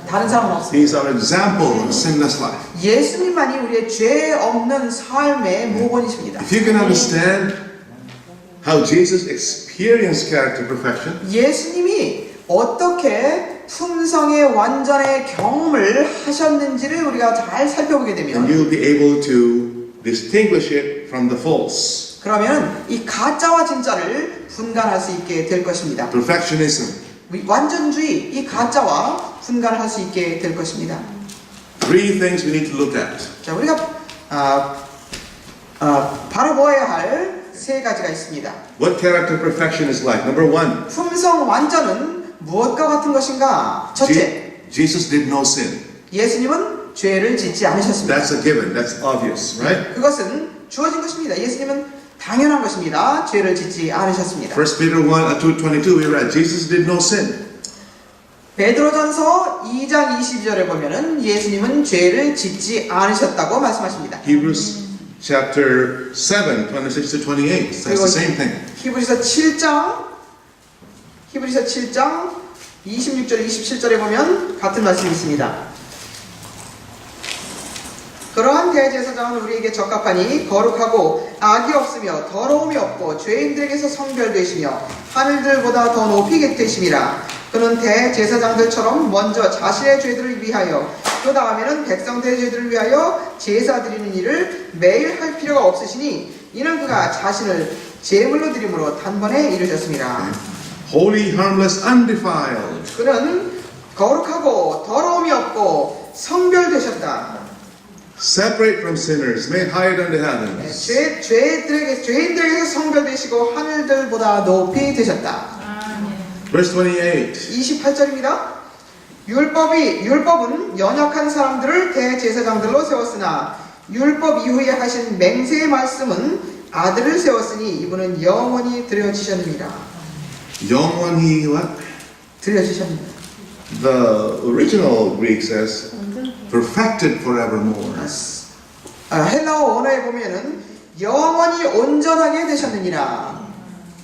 다른 사람은 없습니다. He's our example of a sinless life. 예수님만이 우리의 죄 없는 삶의 모본이십니다. If you can understand how Jesus experienced character perfection, 예수님이 어떻게 품성의 완전의 경험을 하셨는지를 우리가 잘 살펴보게 then 되면 you'll be able to distinguish it from the false. 그러면 이 가짜와 진짜를 분간할 수 있게 될 것입니다. Perfectionism. 완전주의, 이 가짜와 분간을 할 수 있게 될 것입니다. Three things we need to look at. 자, 우리가 바라보아야 할 세 가지가 있습니다. What character perfection is like. Number one, 품성 완전은 무엇과 같은 것인가? 첫째, Jesus did no sin. 예수님은 죄를 짓지 않으셨습니다. That's a given. That's obvious, right? 그것은 주어진 것입니다. 예수님은 당연한 것입니다. 죄를 짓지 않으셨습니다. 1 Peter 2:22 we read, Jesus did no sin. 베드로전서 2장 22절에 보면은 예수님은 죄를 짓지 않으셨다고 말씀하십니다. Hebrews chapter 7, 26-28 says the same thing. 히브리서 7장 26절 27절에 보면 같은 말씀이 있습니다. 그 그러한 대제사장은 우리에게 적합하니 거룩하고 악이 없으며 더러움이 없고 죄인들에게서 성별되시며 하늘들보다 더 높이 되심이라. 그는 대제사장들처럼 먼저 자신의 죄들을 위하여 그 다음에는 백성들의 죄들을 위하여 제사 드리는 일을 매일 할 필요가 없으시니 이는 그가 자신을 제물로 드림으로 단번에 이루셨습니다. Holy, harmless, undefiled. 그는 거룩하고 더러움이 없고 성별되셨다. Separate from sinners, made higher than the heavens. 죄인들에게서 성별되시고 하늘들보다 높이 되셨다. Verse 28. 28절입니다. 율법은 연약한 사람들을 대제사장들로 세웠으나 율법 이후에 하신 맹세의 말씀은 아들을 세웠으니 이분은 영원히 드려지셨느니라. 영원히 what? 드려지셨느니라. The original Greek says perfected forevermore. 헬라어 언어에 보면은 영원히 온전하게 되셨느니라.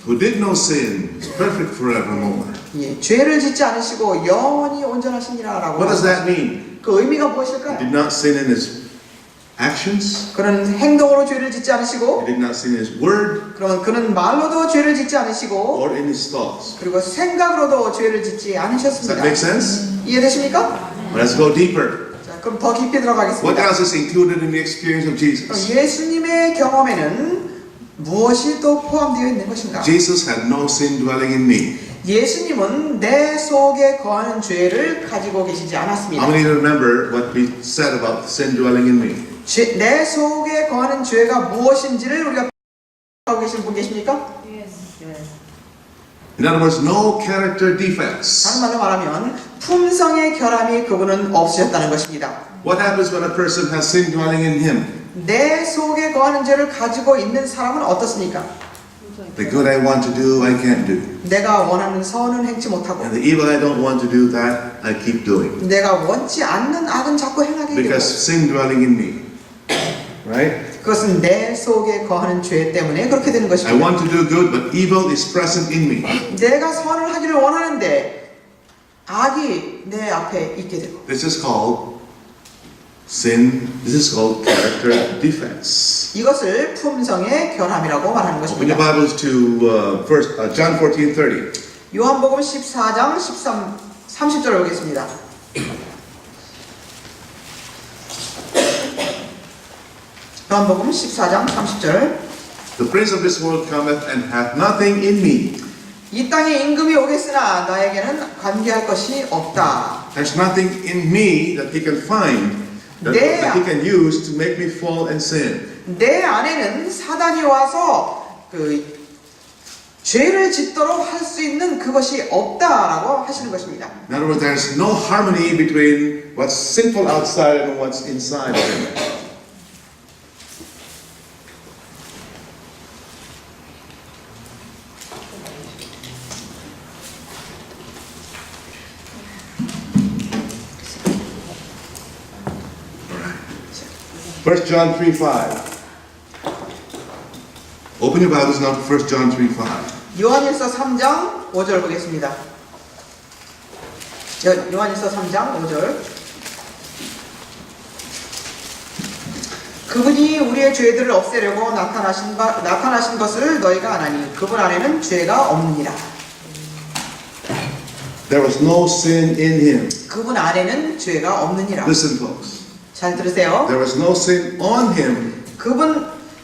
Who did no sin is perfect forevermore. 예, 죄를 짓지 않으시고 영원히 온전하시니라라고. What does that mean? 그 의미가 He 무엇일까요? did not sin in his actions. 그는 행동으로 죄를 짓지 He 않으시고, did not sin in his word 그러면 그는 말로도 죄를 짓지 않으시고, or in his thoughts. 그리고 생각으로도 죄를 짓지 Does that 않으셨습니다. make sense? 이해되십니까? Let's go deeper. 자, 그럼 더 깊이 What 들어가겠습니다. else is included in the experience of 그럼 Jesus? 예수님의 경험에는 무엇이 또 포함되어 있는 것인가? Jesus had no sin dwelling in me. 예수님은 내 속에 거하는 죄를 가지고 계시지 않았습니다. How many remember what we said about sin dwelling in me? 내 속에 거하는 죄가 무엇인지를 우리가 하고 계신 분 계십니까? In other words, no character defects. 다른 말로 말하면 품성의 결함이 그분은 없으셨다는 것입니다. What happens when a person has sin dwelling in him? 내 속에 거하는 죄를 가지고 있는 사람은 어떻습니까? The good I want to do, I can't do. 내가 원하는 선은 행치 못하고 And the evil I don't want to do, that I keep doing. 내가 원치 않는 악은 자꾸 행하게 되고 Because sin dwelling in me. Right? 그것은 내 속에 거하는 죄 때문에 그렇게 되는 I 것입니다. want to do good, but evil is present in me. 내가 선을 하기를 원하는데 악이 내 앞에 있게 되고 This is called sin. This is called character defects. 이것을 품성의 결함이라고 말하는 Open your 것입니다. Bibles to John 14:30. 요한복음 14장 30절 보겠습니다. 요한복음 14장 30절. The prince of this world cometh and hath nothing in me. 이 땅에 임금이 오겠으나 나에게는 관계할 것이 없다. There's nothing in me that he can find that he can use to make me fall and sin. 내 안에는 사단이 와서 그 죄를 짓도록 할 수 있는 그것이 없다라고 하시는 것입니다. In other words, there's no harmony between what's sinful outside and what's inside of him. First John 3:5. Open your Bibles now to 1 John 3:5. 요한일서 3장 5절 보겠습니다. 요한일서 3장 5절. 그분이 우리의 죄들을 없애려고 나타나신 것을 너희가 아나니 그분 안에는 죄가 없느니라. There was no sin in him. 그분 안에는 죄가 없느니라. Listen, folks. 잘 들으세요. There was no sin on him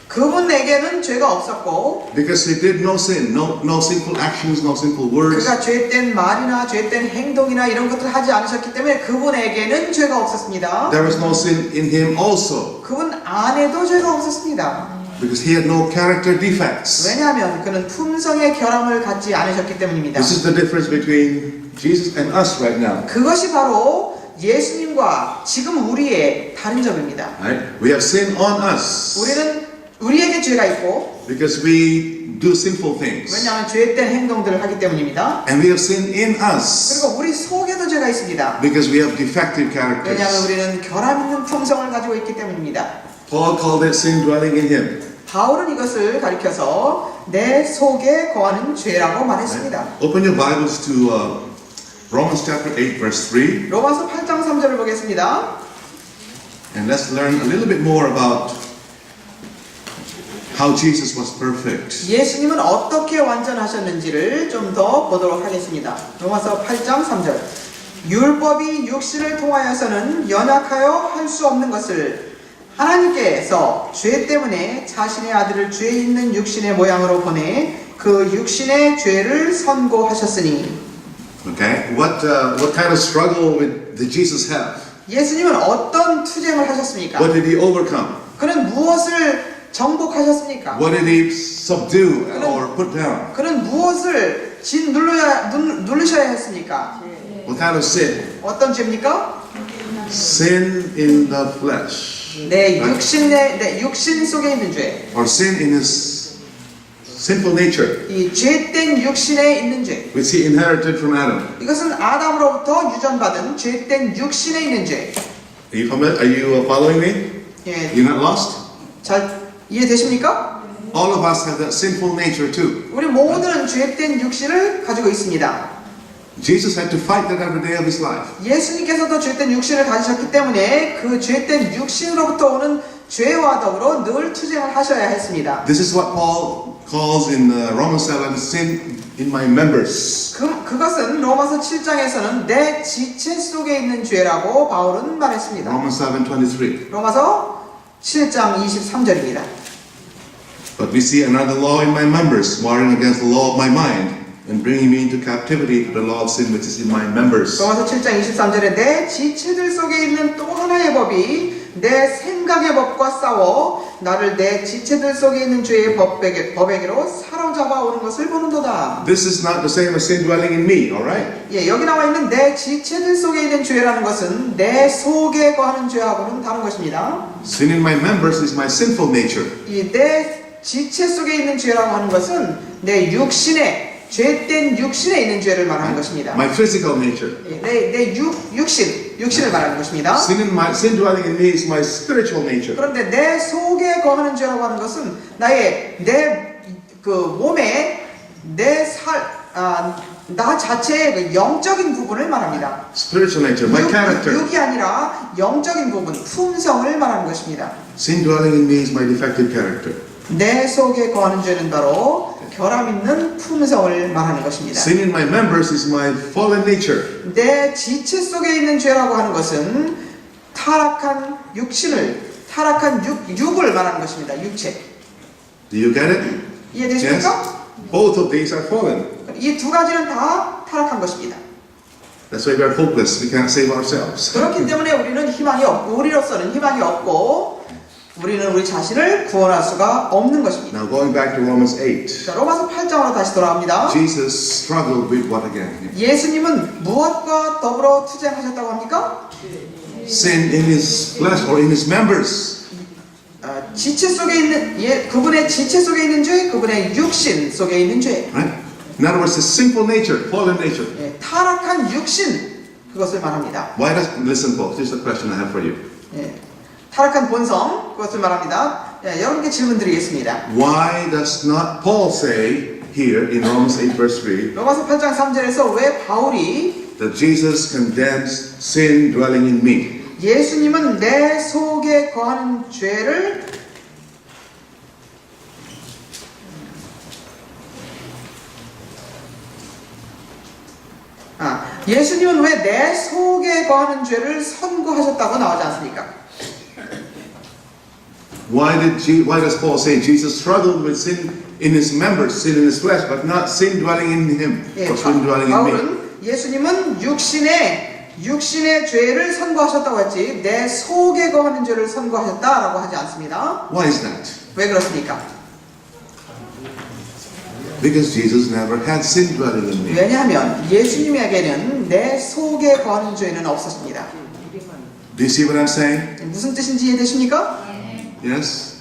그분에게는 죄가 없었고 because he did no sin, no sinful actions, no sinful words. 그가 죄된 말이나 죄된 행동이나 이런 것들을 하지 않으셨기 때문에 그분에게는 죄가 없었습니다. There was no sin in him also 그분 안에도 죄가 없었습니다. because he had no character defects. 왜냐하면 그는 품성의 결함을 갖지 않으셨기 때문입니다. This is the difference between Jesus and us right now. 그것이 바로 예수님과 지금 우리의 다른 점입니다. Right? We have sin on us 우리에게 죄가 있고 because we do sinful things. 왜냐하면 죄된 행동들을 하기 때문입니다. And we have sin in us 그리고 우리 속에도 죄가 있습니다. because we have defective 왜냐하면 characters. 우리는 결함 있는 품성을 가지고 있기 때문입니다. Paul called it sin dwelling in him. 바울은 이것을 가리켜서 내 속에 거하는 죄라고 말했습니다. Open your Bibles to Romans chapter 8 verse 3. 로마서 8장 3절을 보겠습니다. And let's learn a little bit more about how Jesus was perfect. 예수님은 어떻게 완전하셨는지를 좀 더 보도록 하겠습니다. 로마서 8장 3절. 율법이 육신을 통하여서는 연약하여 할 수 없는 것을 하나님께서 죄 때문에 자신의 아들을 죄 있는 육신의 모양으로 보내 그 육신의 죄를 선고하셨으니. Okay, what kind of struggle did Jesus have? 예수님은 어떤 투쟁을 하셨습니까? What did he overcome? 그는 무엇을 정복하셨습니까? What did he subdue or put down? 그는 무엇을 누르셔야 했습니까? What kind of sin? 어떤 죄입니까? Sin in the flesh. 내 육신 속에 있는 죄. Or sin in his sinful nature, 이 죄된 육신에 있는 죄. which he inherited from Adam. 이것은 아담으로부터 유전받은 죄된 육신에 있는 죄. Are you following me? 예, You're not lost? 잘 이해되십니까? All of us have that sinful nature too. 우리 모두는 죄된 육신을 가지고 있습니다. Jesus had to fight that every day of his life. 예수님께서도 죄된 육신을 가지셨기 때문에 그 죄된 육신으로부터 오는 죄와 더불어 늘 투쟁을 하셔야 했습니다. This is what Paul calls in Romans 7, sin in my members. 그것은 로마서 7장에서는 내 지체 속에 있는 죄라고 바울은 말했습니다. Romans 7:23. 로마서 7장 23절입니다. But we see another law in my members, warring against the law of my mind, and bringing me into captivity to the law of sin which is in my members. 로마서 7장 23절에 내 지체들 속에 있는 또 하나의 법이 내 생각의 법과 싸워 나를 내 지체들 속에 있는 죄의 법에게로 사로잡아 오는 것을 보는도다. This is not the same as sin dwelling in me, alright? 예, 여기 나와 있는 내 지체들 속에 있는 죄라는 것은 내 속에 거하는 죄하고는 다른 것입니다. Sin in my members is my sinful nature. 이 내 지체 속에 있는 죄라고 하는 것은 내 육신에 죄된 육신에 있는 죄를 말하는 것입니다. My physical nature. 내 육신을 말하는 것입니다. Sin dwelling in me is my spiritual nature. 그런데 내 속에 거하는 죄라고 하는 것은 나의 몸에 나 자체의 그 영적인 부분을 말합니다. Spiritual nature, my character. 육이 아니라 영적인 부분, 품성을 말하는 것입니다. Sin dwelling in me is my defective character. 내 속에 거하는 죄는 바로 결함 있는 품성을 말하는 것입니다. Sin in my members is my fallen nature. 내 지체 속에 있는 죄라고 하는 것은 타락한 육을 말하는 것입니다. 육체. Do you get it? 이해되십니까? Yes. Both of these are fallen. 이 두 가지는 다 타락한 것입니다. That's why we are hopeless. We can't save ourselves. 그렇기 때문에 우리는 희망이 없고 우리로서는 희망이 없고 우리는 우리 자신을 구원할 수가 없는 것입니다. Now going back to Romans 8. 자, 로마서 8장으로 다시 돌아갑니다. Jesus struggled with what again? 예수님은 무엇과 더불어 투쟁하셨다고 합니까? Sin in his flesh or in his members. 지체 속에 있는 그분의 지체 속에 있는 죄, 그분의 육신 속에 있는 죄. Right? In other words, his sinful nature, fallen nature. 타락한 육신 그것을 말합니다. Listen, folks. This is a question I have for you. 타락한 본성 그것을 말합니다. 여러분께 질문 드리겠습니다. Why does not Paul say here in Romans 8 verse 3 로마서 8장 3절에서 왜 바울이 that Jesus condemns sin dwelling in me? 예수님은 내 속에 거하는 죄를 예수님은 왜 내 속에 거하는 죄를 선고하셨다고 나오지 않습니까? Why does Paul say Jesus struggled with sin in his members, sin in his flesh, but not sin dwelling in him or sin dwelling in me? 바울은 예수님은 육신의 죄를 선고하셨다고 했지 내 속에 거하는 죄를 선고하셨다라고 하지 않습니다. Why is that? 왜 그렇습니까? Because Jesus never had sin dwelling in me. 왜냐하면 예수님에게는 내 속에 거하는 죄는 없었습니다. Do you see what I'm saying? 무슨 뜻인지 이해되십니까? Yes?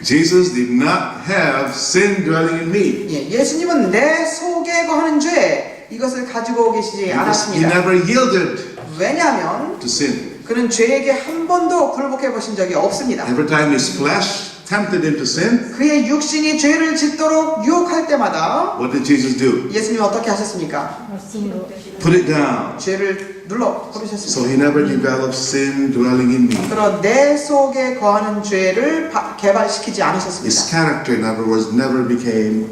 Jesus did not have sin dwelling in me. 예수님은 내 속에 거하는 죄 이것을 가지고 계시지 He 않았습니다. never yielded 왜냐하면 to sin. 그는 죄에게 한 번도 굴복해 보신 적이 없습니다. Every time his flesh tempted him to sin, 그의 육신이 죄를 짓도록 유혹할 때마다 what did Jesus do? 예수님이 어떻게 하셨습니까? 말씀으로 Put it down. 죄를 눌러 So 버리셨습니다. he never developed sin dwelling in me. 그런 내 속에 거하는 죄를 개발시키지 His 않으셨습니다. character, in other words, never became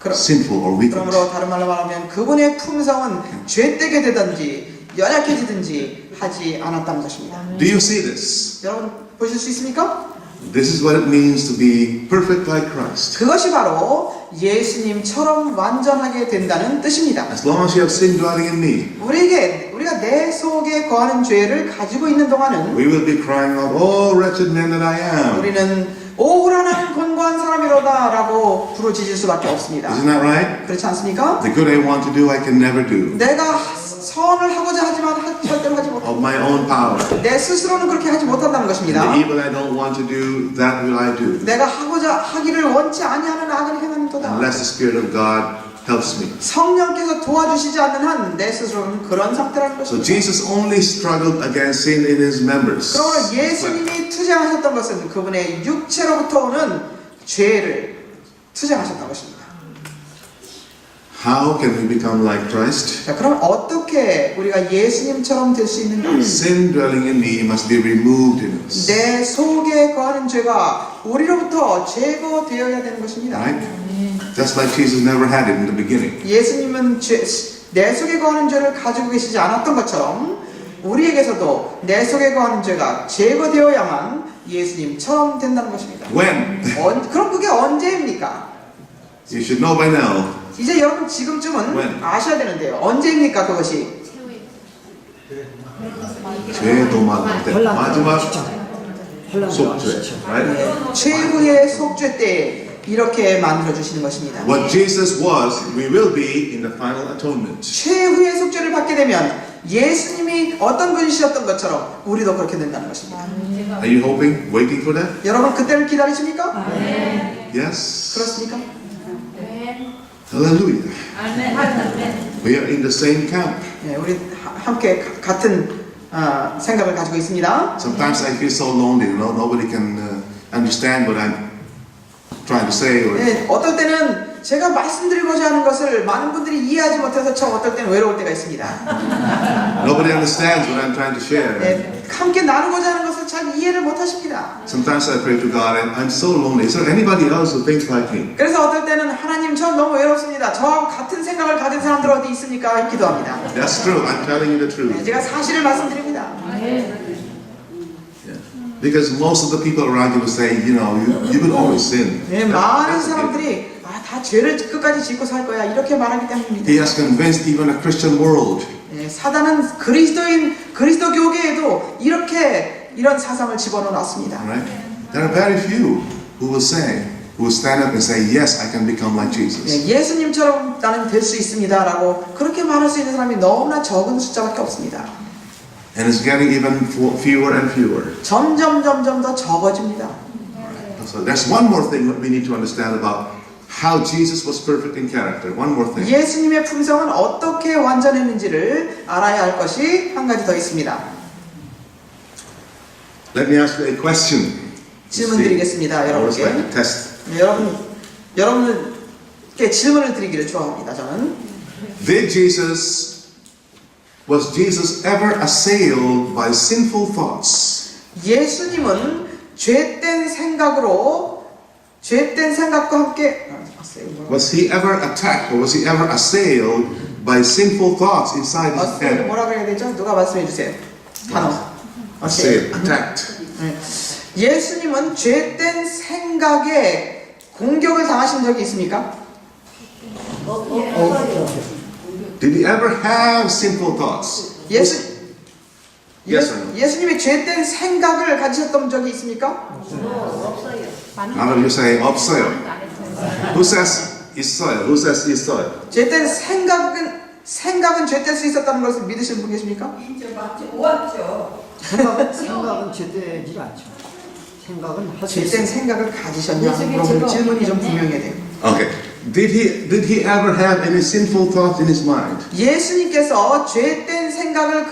sinful or wicked. 그러므로 다른 말로 말하면 그분의 품성은 죄되게 되든지 연약해지든지 하지 않았다는 것입니다. Do you see this? 여러분 보실 수 있습니까? This is what it means to be perfect like Christ. 그것이 바로 예수님처럼 완전하게 된다는 뜻입니다. As long as you have sin dwelling in me, 우리가 내 속에 거하는 죄를 가지고 있는 동안은 we will be crying out, "Oh, wretched man that I am." 우리는 오호라는 곤고한 사람이로다라고 부르짖을 수밖에 없습니다. Isn't that right? 그렇지 않습니까? The good I want to do, I can never do. 내가 선을 하고자 하지만 절대로 하지 못한다. Of my own power. 내 스스로는 그렇게 하지 못한다는 And 것입니다. the evil I don't want to do, that will I do. 내가 하기를 원치 아니하는 악을 행하는도다. Unless the Spirit of God helps me. 성령께서 도와주시지 않는 한 내 스스로는 그런 상태라는 So 것입니다. Jesus only struggled against sin in his members. 그러므로 예수님이 투쟁하셨던 것은 그분의 육체로부터 오는 죄를 투쟁하셨던 것입니다. How can we become like Christ? 자, 그럼 어떻게 우리가 예수님처럼 될 수 있는가? Sin dwelling in me must be removed in us. 내 속에 거하는 죄가 우리로부터 제거되어야 되는 것입니다. Right? Just like Jesus never had it in the beginning. 예수님은 내 속에 거하는 죄를 가지고 계시지 않았던 것처럼 우리에게서도 내 속에 거하는 죄가 제거되어야만 예수님처럼 된다는 것입니다. When? 그럼 그게 언제입니까? You should know by now. 이제 여러분 지금쯤은 When? 아셔야 되는데요. 언제입니까 그것이? 죄 도망할 때 마지막 속죄. Right? 최후의 속죄 때 이렇게 만들어 주시는 것입니다. What Jesus was, we will be in the final atonement. 최후의 속죄를 받게 되면 예수님이 어떤 분이셨던 것처럼 우리도 그렇게 된다는 것입니다. Are you hoping, waiting for that? 여러분 그때를 기다리십니까? Yes. 그렇습니까? Hallelujah. 아멘. We are in the same camp. 네, 우리 함께 같은 생각을 가지고 있습니다. Sometimes I feel so lonely, you know, nobody can understand what I'm trying to say. Or 네, 어떨 때는 제가 말씀드리고자 하는 것을 많은 분들이 이해하지 못해서 저 어떨 때는 외로울 때가 있습니다. nobody understands what I'm trying to share. 네, 함께 나누고자 하는 것을 잘 이해를 못하십니다. Sometimes I pray to God and I'm so lonely. Is there anybody else who thinks like me? 그래서 어떨 때는 하나님 저 너무 외롭습니다. 저하고 같은 생각을 가진 사람들 어디 있습니까? 기도합니다. That's true. I'm telling you the 네, truth. 제가 사실을 말씀드립니다. Because most of the people around you will say, you know, you will always sin. 네, That- 많은 that's the gift. 사람들이 다 죄를 끝까지 짓고 살 거야 이렇게 말하기 때문입니다. He has convinced even a Christian world. 네, 사단은 그리스도 교계에도 이런 사상을 집어넣었습니다. Right? There are very few who will stand up and say, yes, I can become like Jesus. 네, 예수님처럼 나는 될 수 있습니다라고 그렇게 말할 수 있는 사람이 너무나 적은 숫자밖에 없습니다. And it's getting even fewer and fewer. 점점 더 적어집니다. So there's one more thing that we need to understand about how Jesus was perfect in character. One more thing. 예수님의 품성은 어떻게 완전했는지를 알아야 할 것이 한 가지 더 있습니다. Let me ask you a question. 질문 See, 드리겠습니다, I always like 여러분께. to test. 네, 여러분께 질문을 드리기를 좋아합니다. 저는 Was Jesus ever assailed by sinful thoughts? 예수님은 죄된 생각과 함께 Was he ever attacked or was he ever assailed by sinful thoughts inside his head? 뭐라 그래야 되죠? 누가 말씀해 주세요. 단어. Assailed, attacked. 네. 예수님은 죄된 생각에 공격을 당하신 적이 있습니까? Did he ever have sinful thoughts? Yes or no? 예수님이 죄된 생각을 가지셨던 적이 있습니까? None of you say 없어요. Who says 있어요? Who says 있어요? 죄된 생각은 죄될 수 있었다는 것을 믿으시는 분 계십니까? 생각은 제대지 않죠. 생각은 할 수 죄된 있어요. 생각을 가지셨냐? 물어보는 질문이 좀 분명해야 돼요. Okay. Did he ever have any sinful thoughts in his mind? 예수님께서 죄된 생각을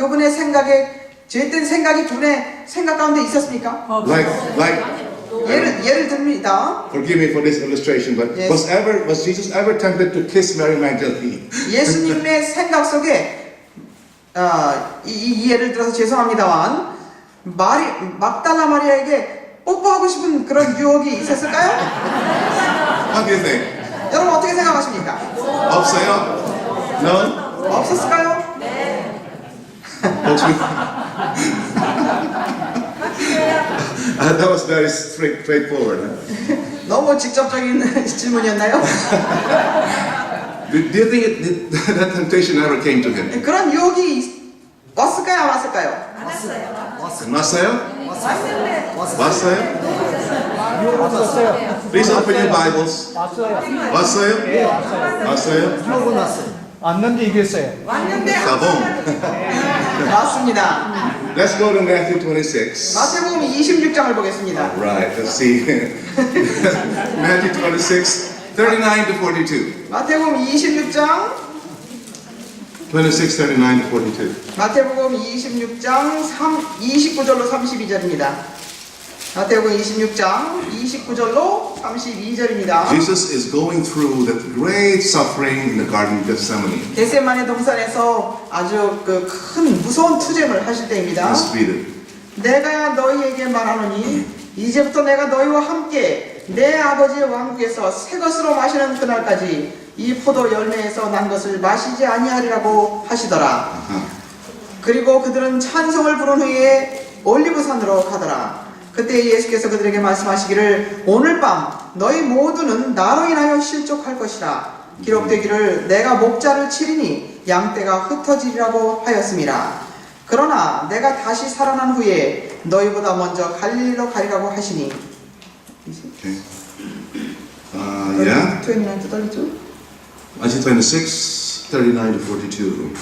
죄된 생각이 그분의 생각 가운데 있었습니까? Like 예를 듭니다. Forgive me for this illustration, but Yes. was Jesus ever tempted to kiss Mary Magdalene? 예수님의 생각 속에 이 예를 들어서 죄송합니다만 막달라 마리아에게 뽀뽀하고 싶은 그런 유혹이 있었을까요? What do you think? 여러분 어떻게 생각하십니까? 없어요? No? 없었을까요? Folks, that was very straightforward. Huh? 너무 직접적인 질문이었나요? Do you think that temptation ever came to him? 그런 유혹이 왔을까요? 안 왔을까요? 왔어요? 왔어요? 왔어요. Please open your Bibles. 왔어요. 왔어요? 왔어요? 유혹은 왔어요. 왔는데 이겼어요. 사봉. 맞습니다. Let's go to Matthew 26. 마태복음 26장을 보겠습니다. Right, let's see. Matthew 26, 39 to 42. 마태복음 26장 26, 39 to 42. 마태복음 26장 29절로 32절입니다. 마태복음 26장 29절로 32절입니다. Jesus is going through that great suffering in the Garden of Gethsemane. 겟세마네 동산에서 아주 그 큰 무서운 투쟁을 하실 때입니다. Let's read it. 내가 너희에게 말하노니 이제부터 내가 너희와 함께 내 아버지의 왕국에서 새 것으로 마시는 그날까지 이 포도 열매에서 난 것을 마시지 아니하리라고 하시더라. 그리고 그들은 찬송을 부른 후에 올리브산으로 가더라. 그때 예수께서 그들에게 말씀하시기를 오늘 밤 너희 모두는 나로 인하여 실족할 것이라. 기록되기를 내가 목자를 치리니 양떼가 흩어지리라고 하였음이라. 그러나 내가 다시 살아난 후에 너희보다 먼저 갈릴리로 가리라고 하시니. Okay. Yeah. 29 to 32? Matthew 26, 39 to 42.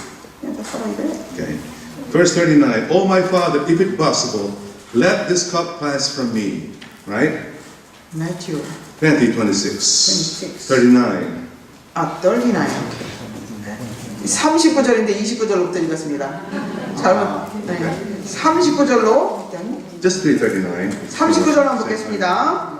Yeah, that's what I read. Okay. Verse 39. Oh my Father, if it possible, let this cup pass from me. Right? Matthew. Matthew 26, 26. 39. 39. 오케이. 39절인데 29절로부터 읽었습니다. 잘못. 네. 39절로. Just read 39. 39절만 보겠습니다.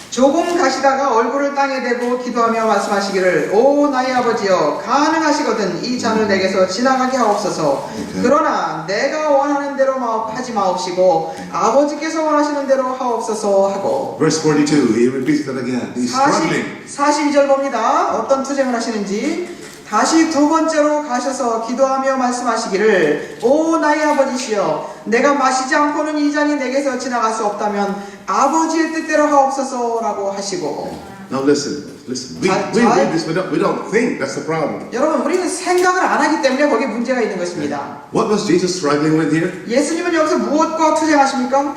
조금 가시다가 얼굴을 땅에 대고 기도하며 말씀하시기를 오 나의 아버지여 가능하시거든 이 잔을 내게서 지나가게 하옵소서. 그러나 내가 원하는 대로 하지 마옵시고 아버지께서 원하시는 대로 하옵소서 하고. Verse 42, he repeats that again. He's struggling. 42절 봅니다. 어떤 투쟁을 하시는지. 다시 두 번째로 가셔서 기도하며 말씀하시기를 오 나의 아버지시여 내가 마시지 않고는 이 잔이 내게서 지나갈 수 없다면 아버지의 뜻대로 하옵소서라고 하시고. Now listen. We read this, we don't think. That's the problem. 여러분 우리는 생각을 안 하기 때문에 거기에 문제가 있는 것입니다. What was Jesus struggling with here? 예수님은 여기서 무엇과 투쟁하십니까?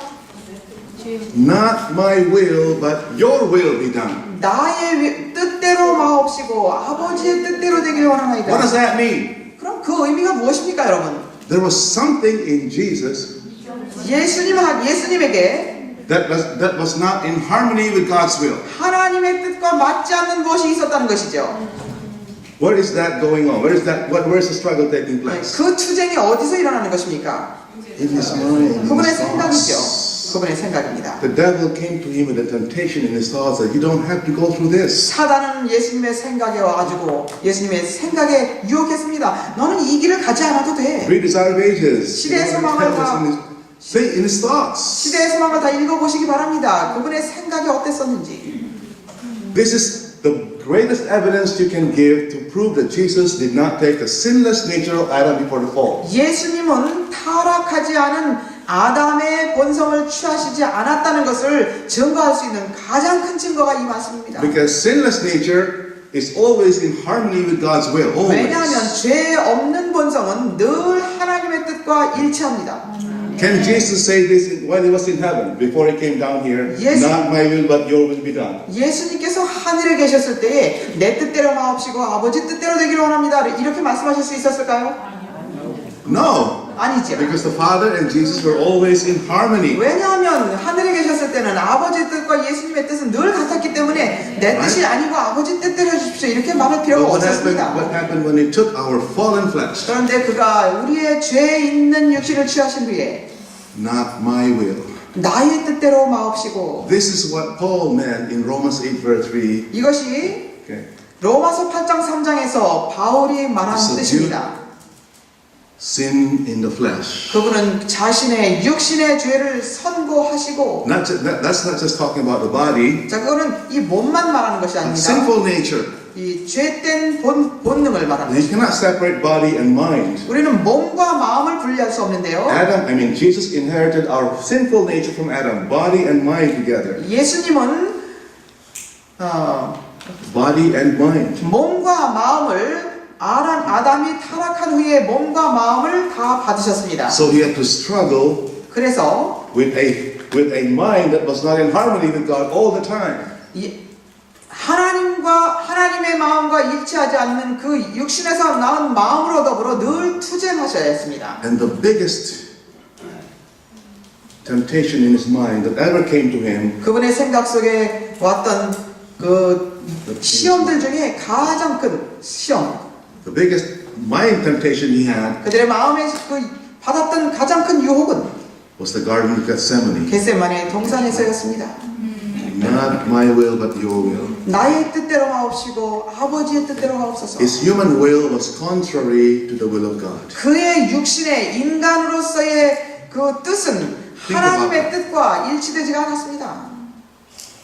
Not my will, but your will be done. 나의 뜻대로 마옵시고 아버지의 뜻대로 되기를 원하나이다. What does that mean? 그럼 그 의미가 무엇입니까 여러분? There was something in Jesus 예수님에게 that was not in harmony with God's will. 하나님의 뜻과 맞지 않는 것이 있었다는 것이죠. What is that going on? Where is the struggle taking place? 그 투쟁이 어디서 일어나는 것입니까? In his mind. 그분의 생각이죠. 그분의 생각입니다. The devil came to him with a temptation in his thoughts that you don't have to go through this. 사단은 예수님의 생각에 와가지고 예수님의 생각에 유혹했습니다. 너는 이 길을 가지 않아도 돼. Read his out of ages. 시대의 소망을 다 in his thoughts. 시대의 소망을 다 읽어보시기 바랍니다. 그분의 생각이 어땠었는지. This is the greatest evidence you can give to prove that Jesus did not take the sinless nature of Adam before the fall. 예수님은 타락하지 않은 아담의 본성을 취하시지 않았다는 것을 증거할 수 있는 가장 큰 증거가 이 말씀입니다. Because sinless nature is always in harmony with God's will. 왜냐하면 Always. 죄 없는 본성은 늘 하나님의 뜻과 일치합니다. Can Jesus say this while he was in heaven, before he came down here? Yes. Not my will, but your will be done. 예수님께서 하늘에 계셨을 때에 내 뜻대로 마옵시고 아버지 뜻대로 되기를 원합니다. 이렇게 말씀하실 수 있었을까요? No. 아니죠. Because the Father and Jesus were always in harmony. 왜냐하면 하늘에 계셨을 때는 아버지 뜻과 예수님의 뜻은 늘 같았기 때문에 내 뜻이 아니고 아버지 뜻대로 해주십시오. 이렇게 말할 필요가 But what 없었습니다. happened when he took our fallen flesh? 그런데 그가 우리의 죄 있는 육신을 취하신 후에 Not my will. 나의 뜻대로 마옵시고. This is what Paul meant in Romans 8 verse 3. 이것이 Okay. 로마서 8장 3장에서 바울이 말하는 Subdue 뜻입니다. sin in the flesh. 그분은 자신의 육신의 죄를 선고하시고, That's not just talking about the body. 자, 그거는 이 몸만 말하는 것이 아닙니다. Sinful nature. 이 죄된 본능을 말하는 You 것입니다. cannot separate body and mind. 우리는 몸과 마음을 분리할 수 없는데요. Jesus inherited our sinful nature from Adam, body and mind together. 예수님은 Body and mind. 몸과 마음을 아담이 타락한 후에 몸과 마음을 다 받으셨습니다. So he had to struggle 그래서 with a mind that was not in harmony with God all the time. 하나님의 마음과 일치하지 않는 그 육신에서 나온 마음으로 더불어 늘 투쟁하셔야 했습니다. And the biggest temptation in his mind that ever came to him 그분의 생각 속에 왔던 그 시험들 중에 가장 큰 시험, the biggest mind temptation he had 그들의 마음에 그 받았던 가장 큰 유혹은 was the Garden of Gethsemane. 겟세마네 동산에서였습니다. Not my will, but your will. 나의 뜻대로 하옵시고 아버지의 뜻대로 하옵소서. His human will was contrary to the will of God. 그의 육신의 인간으로서의 그 뜻은 하나님의 뜻과 일치되지가 않았습니다.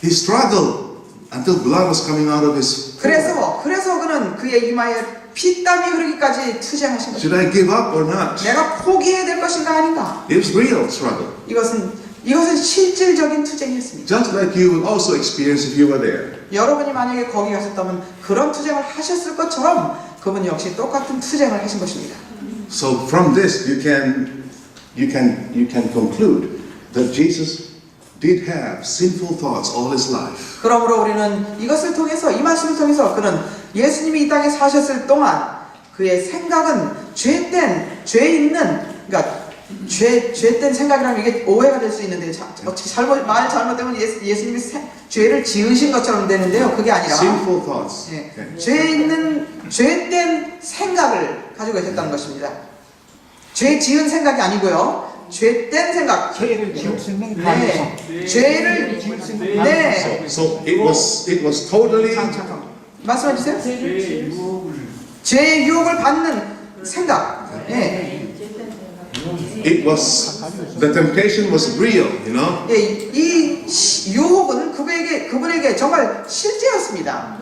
He struggled until blood was coming out of his. 그래서 그는 그의 이마에 피땀이 흐르기까지 투쟁하신 Should 것입니다. I give up or not? 내가 포기해야 될 것인가 아닌가? It was real struggle. 이것은 실질적인 투쟁이었습니다. Just like you would also experience if you were there. 여러분이 만약에 거기 가셨다면 그런 투쟁을 하셨을 것처럼 그분 역시 똑같은 투쟁을 하신 것입니다. So from this you can conclude that Jesus did have sinful thoughts all his life. 그러므로 우리는 이것을 통해서 이 말씀을 통해서 그는 예수님이 이 땅에 사셨을 동안 그의 생각은 죄된 생각이라면 이게 오해가 될 수 있는데 말 잘못되면 예수님이 죄를 지으신 것처럼 되는데요. 그게 아니라 Sinful thoughts. 예, Okay. 죄된 생각을 가지고 계셨다는 것입니다. 죄 지은 생각이 아니고요. 죄된 생각. 죄를 지을 수 있는 가능성. 네, 죄를 지을 수 있는 네. So it was totally 말씀해 주세요. 죄의 유혹을 받는 생각. 예. the temptation was real, you know. 예, 이 유혹은 그분에게 정말 실제였습니다.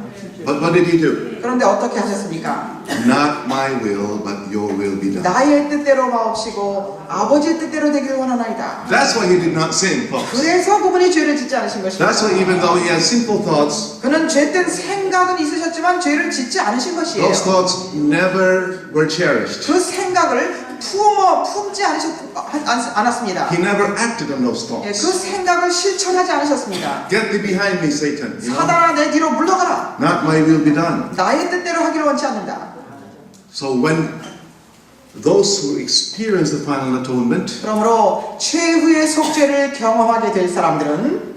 But what did he do? 그런데 어떻게 하셨습니까? Not my will, but your will be done. 나의 뜻대로 마옵시고 아버지의 뜻대로 되길 원하나이다. That's why he did not sin, folks. 그래서 그분이 죄를 짓지 않으신 것입니다. That's why even though he had sinful thoughts, 그는 죄된 생각은 있으셨지만 죄를 짓지 않으신 것이에요. those thoughts never were cherished. 그 생각을 품지 않았습니다. He never acted on those 예, 그 thoughts. 생각을 실천하지 않으셨습니다. Get thee behind me, Satan. You know? 사단아 내 뒤로 물러가라. Not my will be done. 나의 뜻대로 하기를 원치 않는다. So when those who experience the final atonement 그러므로 최후의 속죄를 경험하게 될 사람들은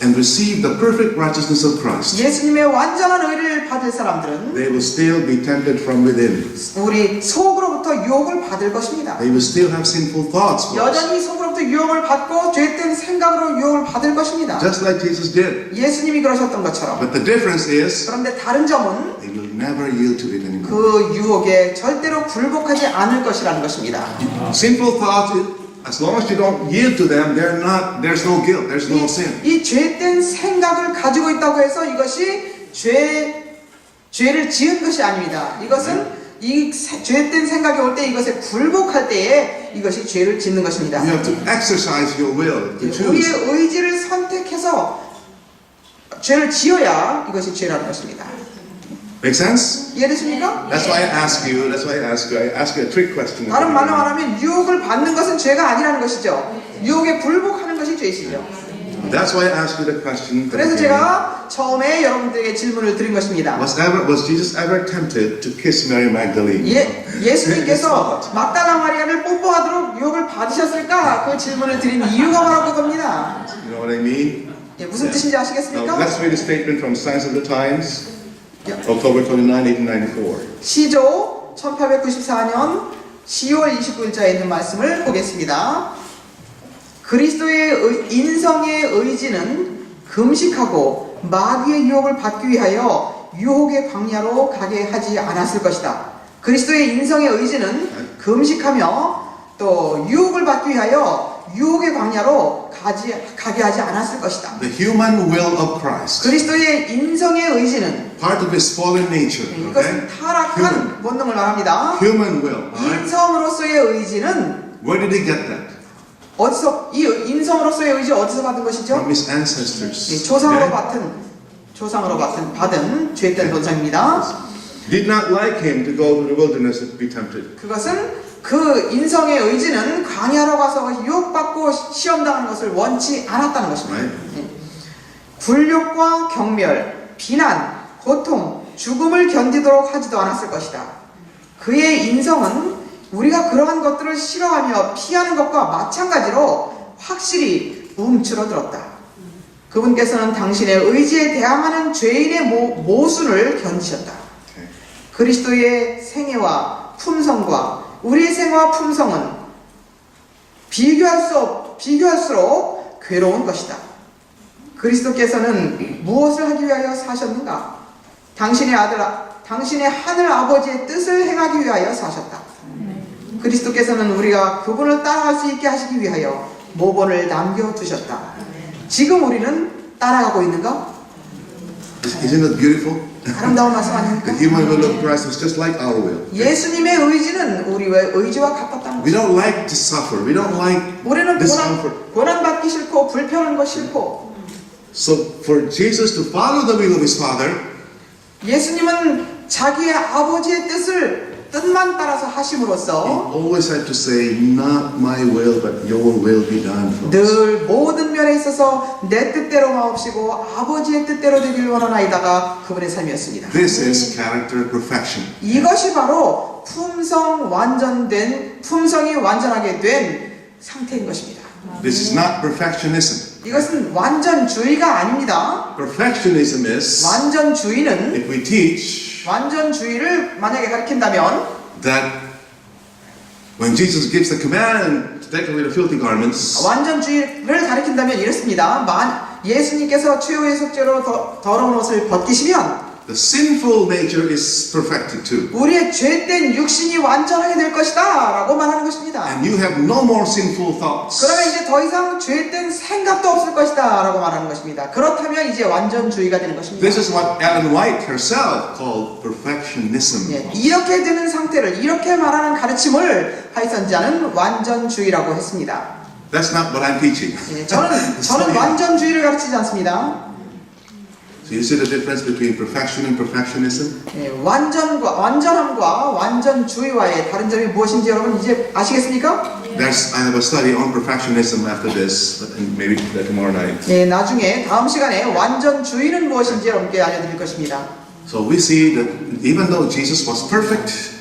and receive the perfect righteousness of Christ, 예수님의 완전한 의를 받을 사람들은 they will still be tempted from within. 우리 속으로부터 유혹을 받을 것입니다. They will still have sinful thoughts, folks. 여전히 속으로부터 유혹을 받고 죄된 생각으로 유혹을 받을 것입니다. Just like Jesus did. 예수님이 그러셨던 것처럼. But the difference is 그런데 다른 점은 they will never yield to it anymore. 그 유혹에 절대로 굴복하지 않을 것이라는 것입니다. Sinful thoughts, as long as you don't yield to them, there's no guilt, there's no sin. 이 죄된 생각을 가지고 있다고 해서 이것이 죄를 지은 것이 아닙니다. 이것은 이 죄된 생각이 올 때 이것에 굴복할 때에 이것이 죄를 짓는 것입니다. You have to exercise your will to choose. 우리의 의지를 선택해서 죄를 지어야 이것이 죄라는 것입니다. Make sense? 이해되십니까? That's why I ask you a trick question. 다른 말로 말하면 유혹을 받는 것은 죄가 아니라는 것이죠. 유혹에 굴복하는 것이 죄이시죠. That's why I asked you the question. 그래서 제가 처음에 여러분들에게 질문을 드린 것입니다. Was Jesus ever tempted to kiss Mary Magdalene? 예수님께서 막달라 마리아를 뽀뽀하도록 유혹을 받으셨을까? 그 질문을 드린 이유가 바로 그겁니다. You know what I mean? 예, 무슨 뜻인지 Now, 아시겠습니까? let's read a statement from Signs of the Times, October 29, 1894. 시조 1894년 10월 29일자에 있는 말씀을 보겠습니다. 그리스도의 인성의 의지는 금식하고 마귀의 유혹을 받기 위하여 유혹의 광야로 가게 하지 않았을 것이다. 그리스도의 인성의 의지는 금식하며 또 유혹을 받기 위하여 유혹의 광야로 가게 하지 않았을 것이다. The human will of Christ. 그리스도의 인성의 의지는 Part of his fallen nature. 이것은 Okay? 타락한 본능을 말합니다. Human will. Alright? 인성으로서의 의지는 Where did he get that? 어디서 이 인성으로서의 의지 어디서 받은 것이죠? From his ancestors. 조상으로 Okay? 받은 죄된 본성입니다. Did not like him to go to the wilderness and be tempted. 그것은 그 인성의 의지는 광야로 가서 유혹받고 시험당하는 것을 원치 않았다는 것입니다. Right? 굴욕과 경멸, 비난, 고통, 죽음을 견디도록 하지도 않았을 것이다. 그의 인성은 우리가 그러한 것들을 싫어하며 피하는 것과 마찬가지로 확실히 움츠러들었다. 그분께서는 당신의 의지에 대항하는 죄인의 모순을 견디셨다. Okay. 그리스도의 생애와 품성과 우리의 생애와 품성은 비교할수록 괴로운 것이다. 그리스도께서는 무엇을 하기 위하여 사셨는가? 당신의 하늘 아버지의 뜻을 행하기 위하여 사셨다. 그리스도께서는 우리가 그분을 따라갈 수 있게 하시기 위하여 모본을 남겨두셨다. 지금 우리는 따라가고 있는가? Isn't it beautiful? 아름다운 말씀 아닙니까? The human will of Christ is just like our will. 예수님의 의지는 우리의 의지와 같았다는 We 것입니다. don't like to suffer. We don't like 우리는 discomfort. 고난받기 싫고 불편한 거 싫고 So for Jesus to follow the will of his Father, 예수님은 자기의 아버지의 뜻만 따라서 he 하심으로써 always had to say, not my will, but your will be done. folks." 늘 모든 면에 있어서 내 뜻대로 마옵시고 아버지의 뜻대로 되길 원하나이다가 그분의 삶이었습니다. This is character perfection. 이것이 바로 품성이 완전하게 된 상태인 것입니다. This is not perfectionism. 이것은 완전주의가 아닙니다. Perfectionism is 완전주의는 if we teach 완전주의를 만약에 가르친다면 that when Jesus gives the command to take away the filthy garments, 완전주의를 가르친다면 이렇습니다. 예수님께서 최후의 속죄로 더러운 옷을 벗기시면 the sinful nature is perfected too. 우리의 죄된 육신이 완전하게 될 것이다 라고 말하는 것입니다. And you have no more sinful thoughts. 그러면 이제 더 이상 죄된 생각도 없을 것이다 라고 말하는 것입니다. 그렇다면 이제 완전주의가 되는 것입니다. This is what Ellen White herself called perfectionism. 예, 이렇게 되는 상태를 이렇게 말하는 가르침을 하이선자는 완전주의라고 했습니다. That's not what I'm teaching. 예, 저는 완전주의를 가르치지 않습니다. So you see the difference between perfection and perfectionism? 예, 완전함과 완전주의와의 다른 점이 무엇인지 여러분 이제 아시겠습니까? I have a study on perfectionism after this, but maybe tomorrow night. 예, 나중에 다음 시간에 완전주의는 무엇인지 여러분께 알려드릴 것입니다. So we see that even though Jesus was perfect,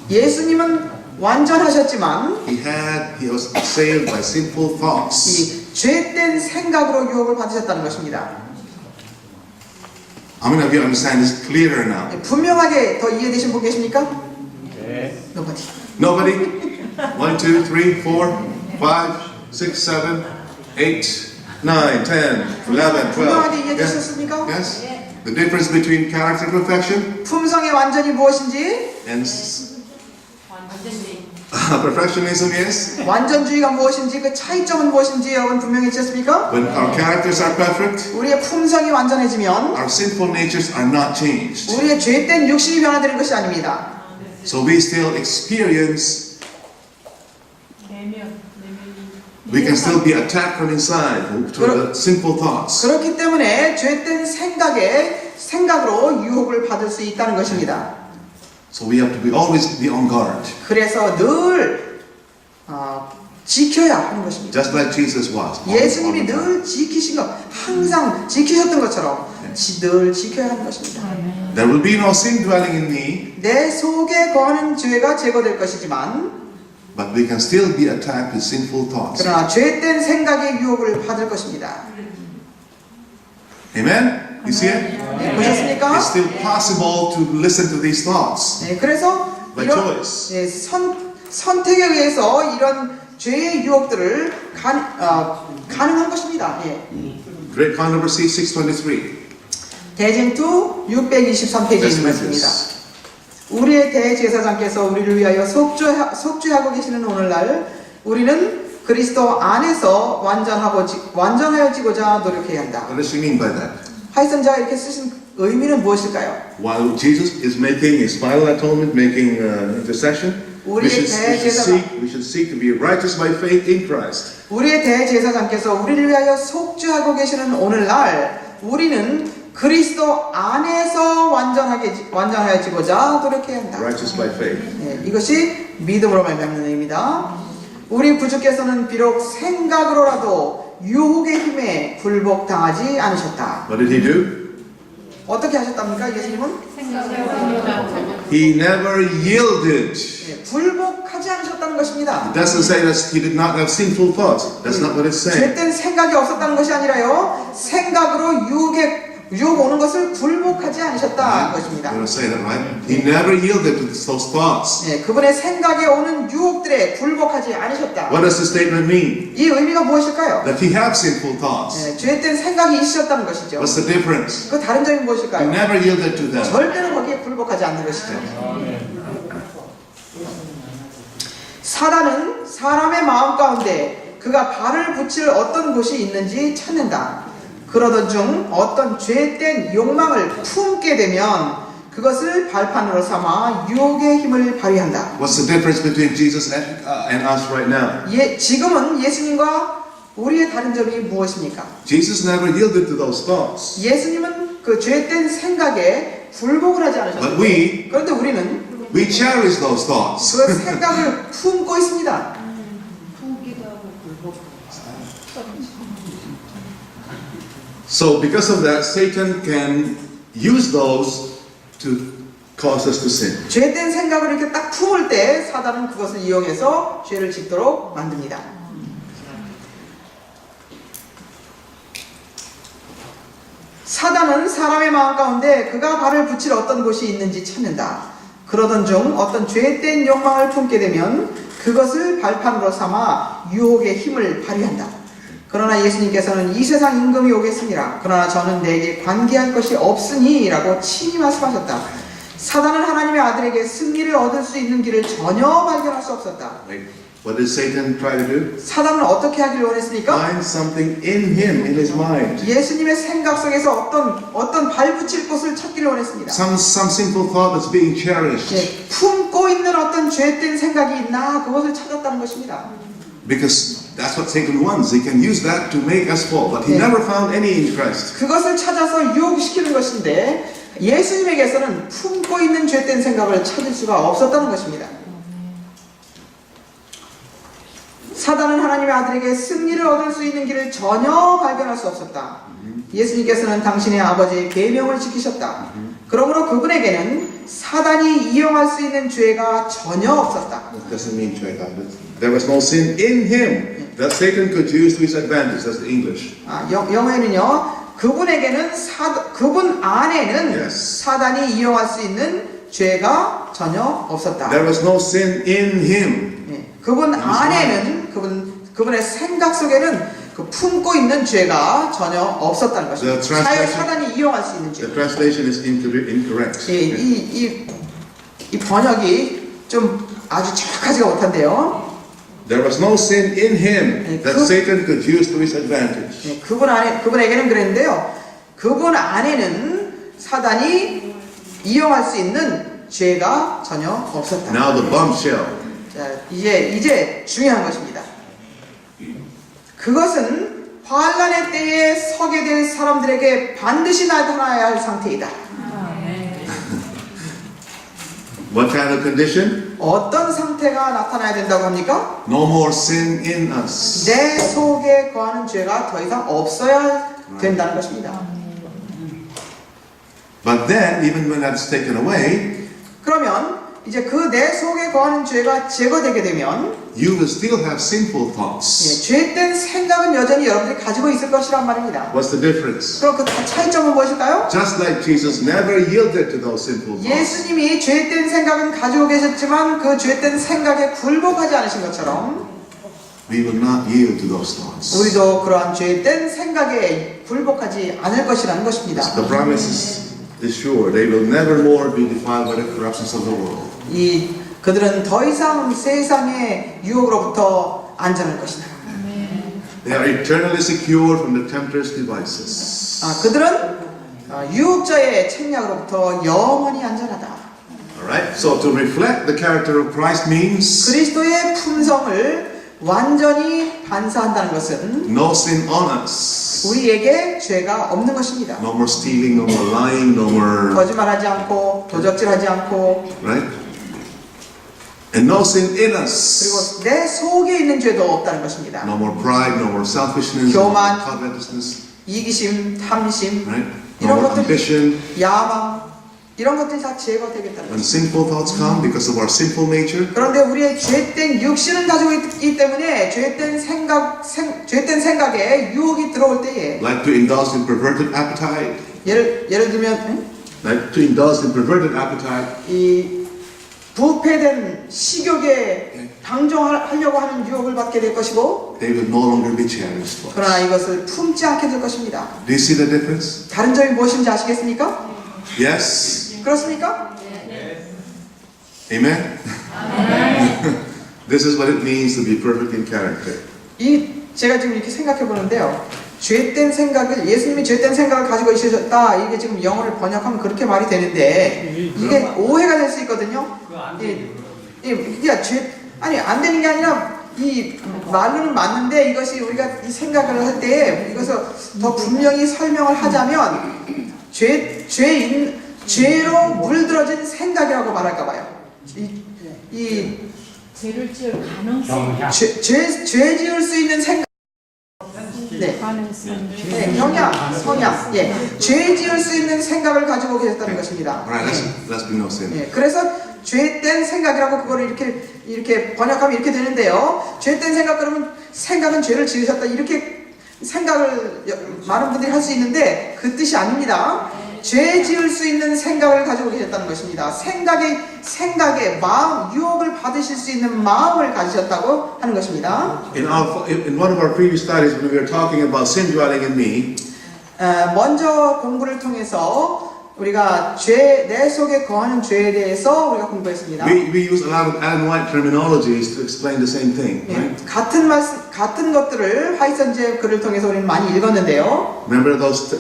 예수님은 완전하셨지만 he was assailed by sinful thoughts. 이 죄된 생각으로 유혹을 받으셨다는 것입니다. How many of you understand this clearer now? 예, 분명하게 더 이해되신 분 계십니까? 네. Nobody. Nobody? 1, 2, 3, 4, 5, 6, 7, 8, 9, 10, 11, 12. 분명하게 이해되셨습니까? Yes? The difference between character perfection 품성의 완전이 무엇인지, and 완전히 perfectionism is 완전주의가 무엇인지, 그 차이점은 무엇인지 여러분 분명히 지셨습니까? when our characters are perfect, 우리의 품성이 완전해지면 our sinful natures are not changed. 우리의 죄된 육신이 변화되는 것이 아닙니다. So we still experience, we can still be attacked from inside through the sinful thoughts. 그렇기 때문에 죄된 생각으로 유혹을 받을 수 있다는 것입니다. So we have to always be on guard, 그래서 늘 지켜야 하는 것입니다. just like Jesus was. 예수님이 늘 지키신 것, 항상 지키셨던 것처럼 늘 지켜야 하는 것입니다. There will be no sin dwelling in me, 내 속에 거하는 죄가 제거될 것이지만 but we can still be attacked with sinful thoughts. 그러나 죄된 생각의 유혹을 받을 것입니다. Amen? You see it? 네, 보셨습니까? It's still possible to listen to these thoughts 네, 그래서 by 이런 choice. 선택에 의해서 이런 죄의 유혹들을 가능한 것입니다. 예. Great Controversy 623. 대쟁투 623페이지에 Let's 있는 read 말씀입니다. this. 우리의 대제사장께서 우리를 위하여 속죄하고 계시는 오늘날 우리는 그리스도 안에서 완전하여지고자 노력해야 한다. What does she mean by that? 하이선자가 이렇게 쓰신 의미는 무엇일까요? While Jesus is making his final atonement, making intercession, we should seek to be righteous by faith in Christ. 우리의 대제사장께서 우리를 위하여 속죄하고 계시는 오늘날 우리는 그리스도 안에서 완전하여지고자 노력해야 한다. Righteous by faith. 네, 이것이 믿음으로 말미암는 의미입니다. 우리 구주께서는 비록 생각으로라도 유혹의 힘에 굴복당하지 않으셨다. What did he do? 어떻게 하셨답니까? 예수님은 He never yielded. 네, 굴복하지 않으셨다는 것입니다. It doesn't say that he did not have sinful thoughts. That's not what it's saying. 죄된 생각이 없었다는 것이 아니라요. 생각으로 유혹 오는 것을 굴복하지 않으셨다 것입니다. You want to say that, right? He never yielded to those thoughts. 네, 그분의 생각에 오는 유혹들에 굴복하지 않으셨다. What does the statement mean? 이 의미가 무엇일까요? That he had sinful thoughts. 네, 죄된 생각이 있으셨다는 것이죠. What's the difference? 그 다른 점이 He 무엇일까요? never yielded to them. 절대로 거기에 굴복하지 않는 것이죠. 사단은 사람의 마음 가운데 그가 발을 붙일 어떤 곳이 있는지 찾는다. 그러던 중 어떤 죄된 욕망을 품게 되면 그것을 발판으로 삼아 유혹의 힘을 발휘한다. What's the difference between Jesus and us right now? 지금은 예수님과 우리의 다른 점이 무엇입니까? Jesus never yielded to those thoughts. 예수님은 그 죄된 생각에 굴복을 하지 But 않으셨는데 그런데 우리는 we cherish those thoughts. 그 생각을 품고 있습니다. So because of that, Satan can use those to cause us to sin. 죄된 생각을 이렇게 딱 품을 때 사단은 그것을 이용해서 죄를 짓도록 만듭니다. 사단은 사람의 마음 가운데 그가 발을 붙일 어떤 곳이 있는지 찾는다. 그러던 중 어떤 죄된 욕망을 품게 되면 그것을 발판으로 삼아 유혹의 힘을 발휘한다. 그러나 예수님께서는 이 세상 임금이 오겠습니다. 그러나 저는 내게 관계할 것이 없으니 라고 친히 말씀하셨다. 사단은 하나님의 아들에게 승리를 얻을 수 있는 길을 전혀 발견할 수 없었다. What did Satan try to do? 사단은 어떻게 하기를 원했습니까? Find something in him, in his mind. 예수님의 생각 속에서 어떤 발붙일 곳을 찾기를 원했습니다. Some sinful thought that's being cherished. 품고 있는 어떤 죄된 생각이 있나 그것을 찾았다는 것입니다. Because that's what Satan wants. He can use that to make us fall. But he never found any in Christ. 그것을 찾아서 유혹시키는 것인데 예수님에게서는 품고 있는 죄된 생각을 찾을 수가 없었다는 것입니다. 사단은 하나님의 아들에게 승리를 얻을 수 있는 길을 전혀 발견할 수 없었다. 예수님께서는 당신의 아버지의 계명을 지키셨다. 그러므로 그분에게는 사단이 이용할 수 있는 죄가 전혀 없었다. That doesn't mean there was no sin in him that Satan could use to his advantage. That's the English. 영어에는요. 그분에게는 그분 안에는 Yes. 사단이 이용할 수 있는 죄가 전혀 없었다. There was no sin in him. 그분 안에는 그분의 생각 속에는 그 품고 있는 죄가 전혀 없었다는 것입니다. 사단이 이용할 수 있는 죄. The translation is incorrect. 이 번역이 좀 아주 정확하지가 못한데요. There was no sin in him that Satan could use to his advantage. 그분에게는 그랬는데요. 그분 안에는 사단이 이용할 수 있는 죄가 전혀 없었다. Now the bombshell. 자, 이제 중요한 것입니다. 그것은 환난의 때에 서게 될 사람들에게 반드시 나타나야 할 상태이다. What kind of condition? 어떤 상태가 나타나야 된다고 합니까? No more sin in us. 내 속에 거하는 죄가 더 이상 없어야 된다는 것입니다. But then, even when that's taken away, 그러면 이제 그 내 속에 거하는 죄가 제거되게 되면 you will still have sinful thoughts. 죄된 생각은 여전히 여러분들이 가지고 있을 것이란 말입니다. What's the difference? 그럼 그 차이점은 무엇일까요? Just like Jesus never yielded to those sinful thoughts. 예수님이 죄된 생각은 가지고 계셨지만 그 죄된 생각에 굴복하지 않으신 것처럼 we will not yield to those thoughts. 우리도 그러한 죄된 생각에 굴복하지 않을 것이라는 것입니다. The promise is sure. They will never more be defiled by the corruptions of the world. 그들은 더 이상 세상의 유혹으로부터 안전할 것이다. They are eternally secure from the tempter's devices. 그들은 유혹자의 책략으로부터 영원히 안전하다. Alright? So to reflect the character of Christ means 그리스도의 품성을 완전히 반사한다는 것은 no sin on us. 우리에게 죄가 없는 것입니다. No more stealing, no more lying, no more. 거짓말하지 않고 도적질하지 않고 Right? And no sin in us. 그리고 내 속에 있는 죄도 없다는 것입니다. No more pride, no more selfishness, no more 교만. covetousness. 이기심, 탐심, Right? No 이런 more 것들, ambition. 야망 이런 것들이 다 제거되겠다는 When 것입니다. sinful thoughts come because of our sinful nature, 그런데 우리의 죄된 육신을 가지고 있기 때문에 죄된 생각에 유혹이 들어올 때에 like to indulge in perverted appetite, 예를 들면 like to indulge in perverted appetite, 이 부패된 식욕에 방종하려고 하는 유혹을 받게 될 것이고 they will no longer be cherished. folks. 그러나 이것을 품지 않게 될 것입니다. Do you see the difference? 다른 점이 무엇인지 아시겠습니까? Yes? 그렇습니까? Amen? This is what it means to be perfect in character. 제가 지금 이렇게 생각해 보는데요. 죄된 생각을 예수님이 죄된 생각을 가지고 있으셨다. 이게 지금 영어를 번역하면 그렇게 말이 되는데 이게 오해가 될 수 있거든요. 아니 안 되는 게 아니라 이 말로는 맞는데 이것이 우리가 이 생각을 할 때 이것을 더 분명히 설명을 하자면 죄로 물들어진 생각이라고 말할까 봐요. 죄를 지을 가능성. 죄 지을 수 있는 생각. 네. 가능성. 네, 성향. 예. 죄 지을 수 있는 생각을 가지고 계셨다는 것입니다. Alright, let's bring no sin. 예. 그래서 죄된 생각이라고 그거를 이렇게 번역하면 이렇게 되는데요. 죄된 생각 그러면 생각은 죄를 지으셨다 이렇게 생각을 많은 분들이 할 수 있는데 그 뜻이 아닙니다. 죄 지을 수 있는 생각을 가지고 계셨다는 것입니다. 생각에 마음, 유혹을 받으실 수 있는 마음을 가지셨다고 하는 것입니다. In one of our previous studies, when we were talking about sin dwelling in me, 먼저 공부를 통해서 우리가 내 속에 거하는 죄에 대해서 우리가 공부했습니다. we use a lot of Alan White terminologies to explain the same thing. Right? 같은 것들을 화이선지의 글을 통해서 우리는 많이 읽었는데요. Remember those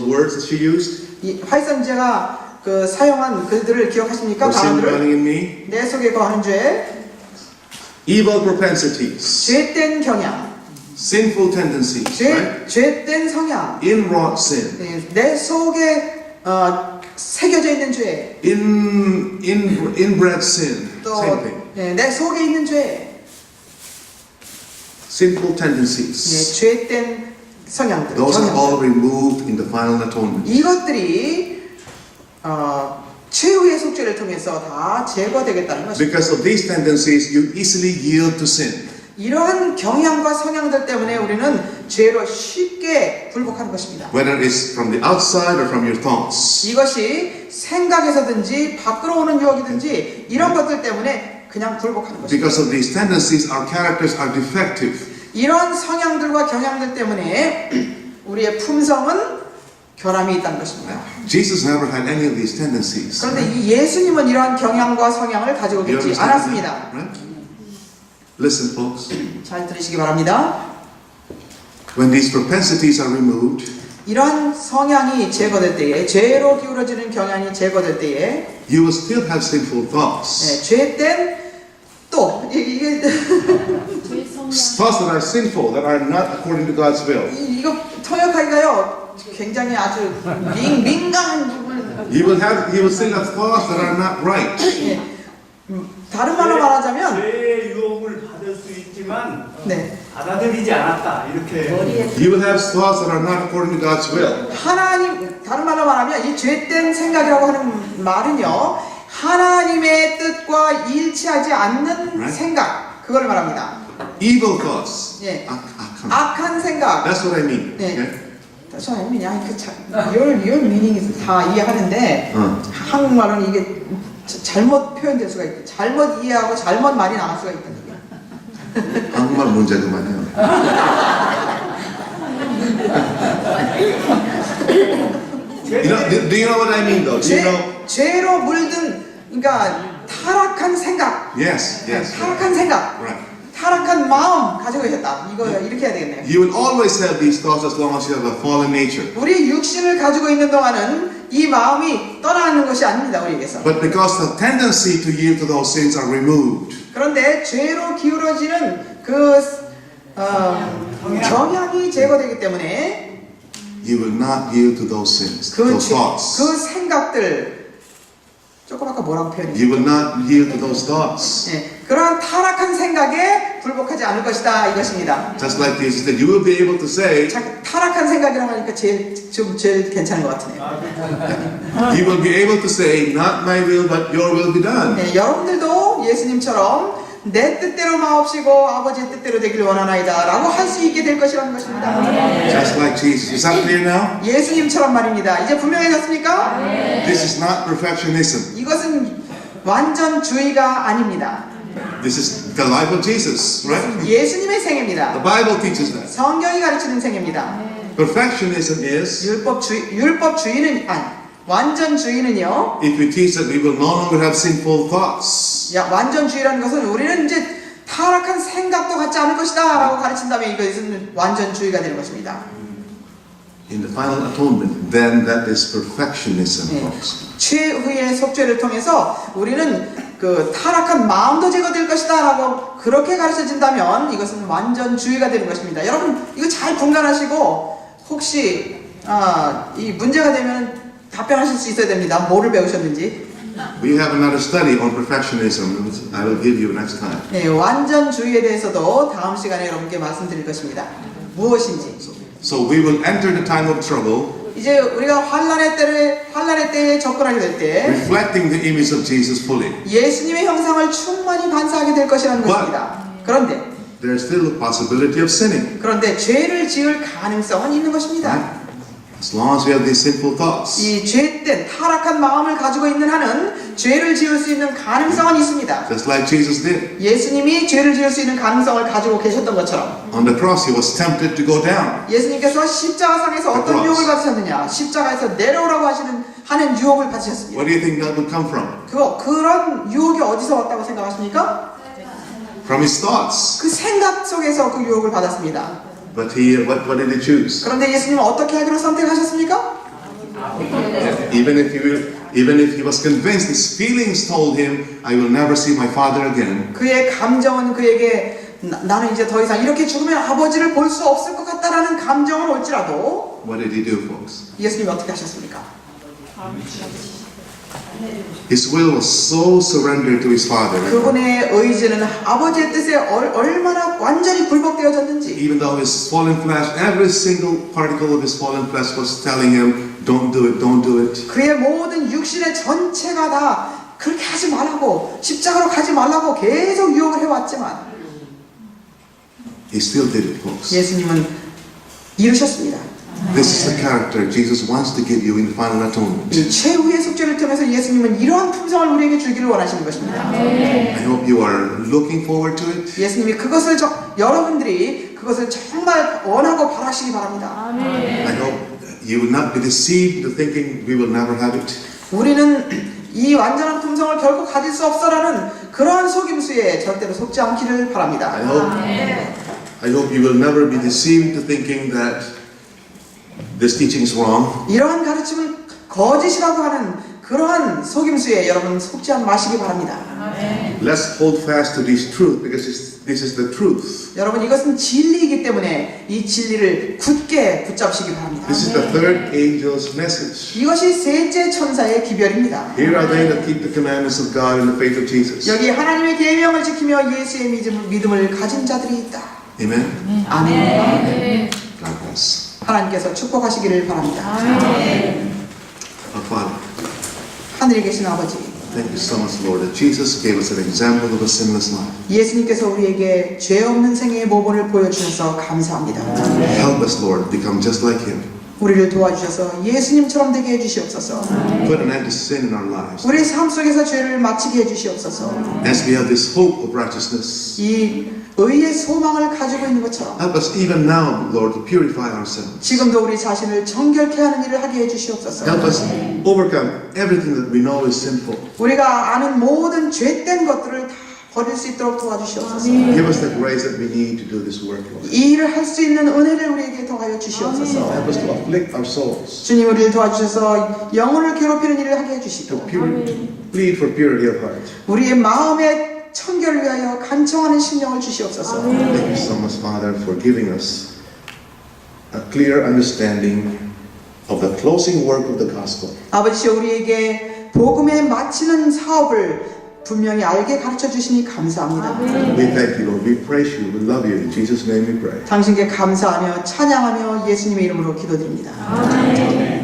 words that she used? 이 화이선지가 사용한 글들을 기억하십니까? Of sin 단어들을 dwelling in me, 내 속에 거하는 죄, evil propensities, 죄된 경향, sinful tendencies, right? 죄된 성향, Inwrought sin, 내 속에 새겨져 있는 죄, inbred sin, 또 same thing. 내 속에 있는 죄, Sinful tendencies. 죄된 성향들. Those are all removed in the final atonement. 이것들이 최후의 속죄를 통해서 다 제거되겠다는 것입니다. Because of these tendencies, you easily yield to sin. 이러한 경향과 성향들 때문에 우리는 죄로 쉽게 굴복하는 것입니다. Whether it's from the outside or from your thoughts. 이것이 생각에서든지 밖으로 오는 유혹이든지 이런 것들 때문에 그냥 굴복하는 것입니다. Because of these tendencies, our characters are defective. 이런 성향들과 경향들 때문에 우리의 품성은 결함이 있다는 것입니다. Jesus never had any of these tendencies. 그런데 이 예수님은 이러한 경향과 성향을 가지고 You 있지 understand 않았습니다. that, right? Listen, folks. 잘 들으시기 바랍니다. When these propensities are removed, 이러한 성향이 제거될 때에, 죄로 기울어지는 경향이 제거될 때에, you will still have sinful thoughts. 죄된 또 이게 죄 성향. Thoughts that are sinful, that are not according to God's will. 이거 통역하기가요 굉장히 아주 민감한 부분을. You will still have thoughts that are not right. 다른 말로 말하자면, 죄의 유혹을 받을 수 있지만 네. 받아들이지 않았다 이렇게. You will have thoughts that are not according to God's will. 다른 말로 말하면 이 죄된 생각이라고 하는 말은요 하나님의 뜻과 일치하지 않는 Right. 생각 그걸 말합니다. Evil thoughts. 예. 악한. 악한 생각. That's what I mean. 네. Okay? 저는 그냥 your meaning이 다 이해하는데 한국말로는 이게 잘못 표현될 수가 있고 잘못 이해하고 잘못 말이 나올 수가 있거든요. 한국말 문제 그만해요. Do you know what I mean though? Do you know? 죄로 물든 그러니까 타락한 생각, Yes, yes. 타락한 생각, Right. 타락한 마음 가지고 계셨다. 이거 이렇게 해야 되겠네요. You will always have these thoughts as long as you have a fallen nature. 우리 육신을 가지고 있는 동안은 이 마음이 떠나는 것이 아닙니다. 우리에게서. But because the tendency to yield to those sins are removed, 그런데 죄로 기울어지는 그 경향이 제거되기 때문에 you will not yield to those sins, those thoughts. 그 생각들 조금 아까 뭐라고 표현했죠? You will not yield to those thoughts. 예, 그러한 타락한 생각에 굴복하지 않을 것이다 이것입니다. Just like Jesus said, you will be able to say, 자, 타락한 생각이라고 하니까 제일 괜찮은 것 같으네요. you will be able to say, not my will, but your will be done. 예, 여러분들도 예수님처럼 내 뜻대로 마옵시고 아버지의 뜻대로 되길 원하나이다 라고 할 수 있게 될 것이라는 것입니다. Just like Jesus. Is that clear now? 예수님처럼 말입니다. 이제 분명해졌습니까? This is not perfectionism. 이것은 완전주의가 아닙니다. This is the life of Jesus, right? 예수님의 The 생애입니다. Bible teaches that. 성경이 가르치는 생애입니다. Perfectionism is 율법주의는 완전주의는요. if we teach that we will no longer have sinful thoughts. 완전주의라는 것은 우리는 이제 타락한 생각도 갖지 않을 것이다 라고 가르친다면 이것은 완전주의가 되는 것입니다. In the final atonement, then that is perfectionism, 네. folks. 최후의 속죄를 통해서 우리는 그 타락한 마음도 제거될 것이다 라고 그렇게 가르쳐진다면 이것은 완전주의가 되는 것입니다. 여러분 이거 잘 분간하시고 혹시 이 문제가 되면 답변하실 수 있어야 됩니다. 뭐를 배우셨는지. We have another study on perfectionism. I will give you next time. 네, 완전주의에 대해서도 다음 시간에 여러분께 말씀드릴 것입니다. 무엇인지. So we will enter the time of trouble, 이제 우리가 환란의 때에 접근하게 될 때 reflecting the image of Jesus fully. 예수님의 형상을 충만히 반사하게 될 것이라는 것입니다. 그런데 There's still a possibility of sinning. 죄를 지을 가능성은 있는 것입니다. As long as we have these sinful thoughts. 이 죄된 타락한 마음을 가지고 있는 한은 죄를 지을 수 있는 가능성은 있습니다. Just like Jesus did. 예수님이 죄를 지을 수 있는 가능성을 가지고 계셨던 것처럼 On the cross, he was tempted to go down. 예수님께서 십자가상에서 어떤 유혹을 받으셨느냐? 십자가에서 내려오라고 하는 유혹을 받으셨습니다. Where do you think that would come from? 그런 유혹이 어디서 왔다고 생각하십니까? From his thoughts. 그 생각 속에서 그 유혹을 받았습니다. But what did he choose? 그런데 예수님은 어떻게 하기로 선택하셨습니까? Even if he was convinced, his feelings told him, I will never see my father again. 그의 감정은 그에게 나는 이제 더 이상 이렇게 죽으면 아버지를 볼 수 없을 것 같다라는 감정은 올지라도 What did he do, folks? 예수님이 어떻게 하셨습니까? His will was so surrendered to his father. 그분의 의지는 아버지의 뜻에 얼마나 완전히 굴복되어졌는지 Even though his fallen flesh, every single particle of his fallen flesh was telling him, don't do it, don't do it. 그의 모든 육신의 전체가 다 그렇게 하지 말라고 십자가로 가지 말라고 계속 유혹을 해왔지만 He still did it, folks. 예수님은 이루셨습니다. This is the character Jesus wants to give you in the final atonement. 이 최후의 속죄를 통해서 예수님은 이러한 품성을 우리에게 주기를 원하시는 것입니다. I hope you are looking forward to it. 예수님이 여러분들이 그것을 정말 원하고 바라시기 바랍니다. I hope you will not be deceived into thinking we will never have it. 우리는 이 완전한 품성을 결코 가질 수 없어라는 그러한 속임수에 절대로 속지 않기를 바랍니다. I hope you will never be deceived into thinking that this teaching is wrong. 이러한 가르침은 거짓이라고 하는 그러한 속임수에 여러분 속지 마시기 바랍니다. Let's hold fast to this truth because this is the truth. 여러분 이것은 진리이기 때문에 이 진리를 굳게 붙잡으시기 바랍니다. This is the third angel's message. 이것이 셋째 천사의 기별입니다. Here are they that keep the commandments of God and the faith of Jesus. 여기 하나님의 계명을 지키며 예수의 믿음을 가진 자들이 있다. Amen. 아멘. God bless. 하나님께서 축복하시기를 바랍니다. Our Father, 하늘에 계신 아버지, thank you so much, Lord, that Jesus gave us an example of a sinless life. 예수님께서 우리에게 죄 없는 생애의 모본을 보여주셔서 감사합니다. Help us, Lord, become just like Him. 우리를 도와주셔서 예수님처럼 되게 해주시옵소서. Put an end to sin in our lives. 우리 삶 속에서 죄를 마치게 해주시옵소서. As we have this hope of righteousness, 이 의의 소망을 가지고 있는 것처럼 help us even now, Lord, to purify ourselves. 지금도 우리 자신을 정결케 하는 일을 하게 해주시옵소서. Help us overcome everything that we know is sinful. 우리가 아는 모든 죄된 것들을 다 버릴 수 있도록 도와주시옵소서. Give us the grace that we need to do this work, Lord. 이 일을 할 수 있는 은혜를 우리에게 더하여 주시옵소서. Help us to afflict our souls, 주님 우리를 도와주셔서 영혼을 괴롭히는 일을 하게 to 해주시고 plead for purity of heart. 우리의 마음의 청결을 위하여 간청하는 심령을 주시옵소서. Thank you so much, Father, for giving us a clear understanding of the closing work of the gospel. 아버지여 우리에게 복음에 마치는 사업을 분명히 알게 가르쳐 주시니 감사합니다. We thank you, Lord. We praise you. We love you. In Jesus' name we pray. 당신께 감사하며 찬양하며 예수님의 이름으로 기도드립니다. 아멘.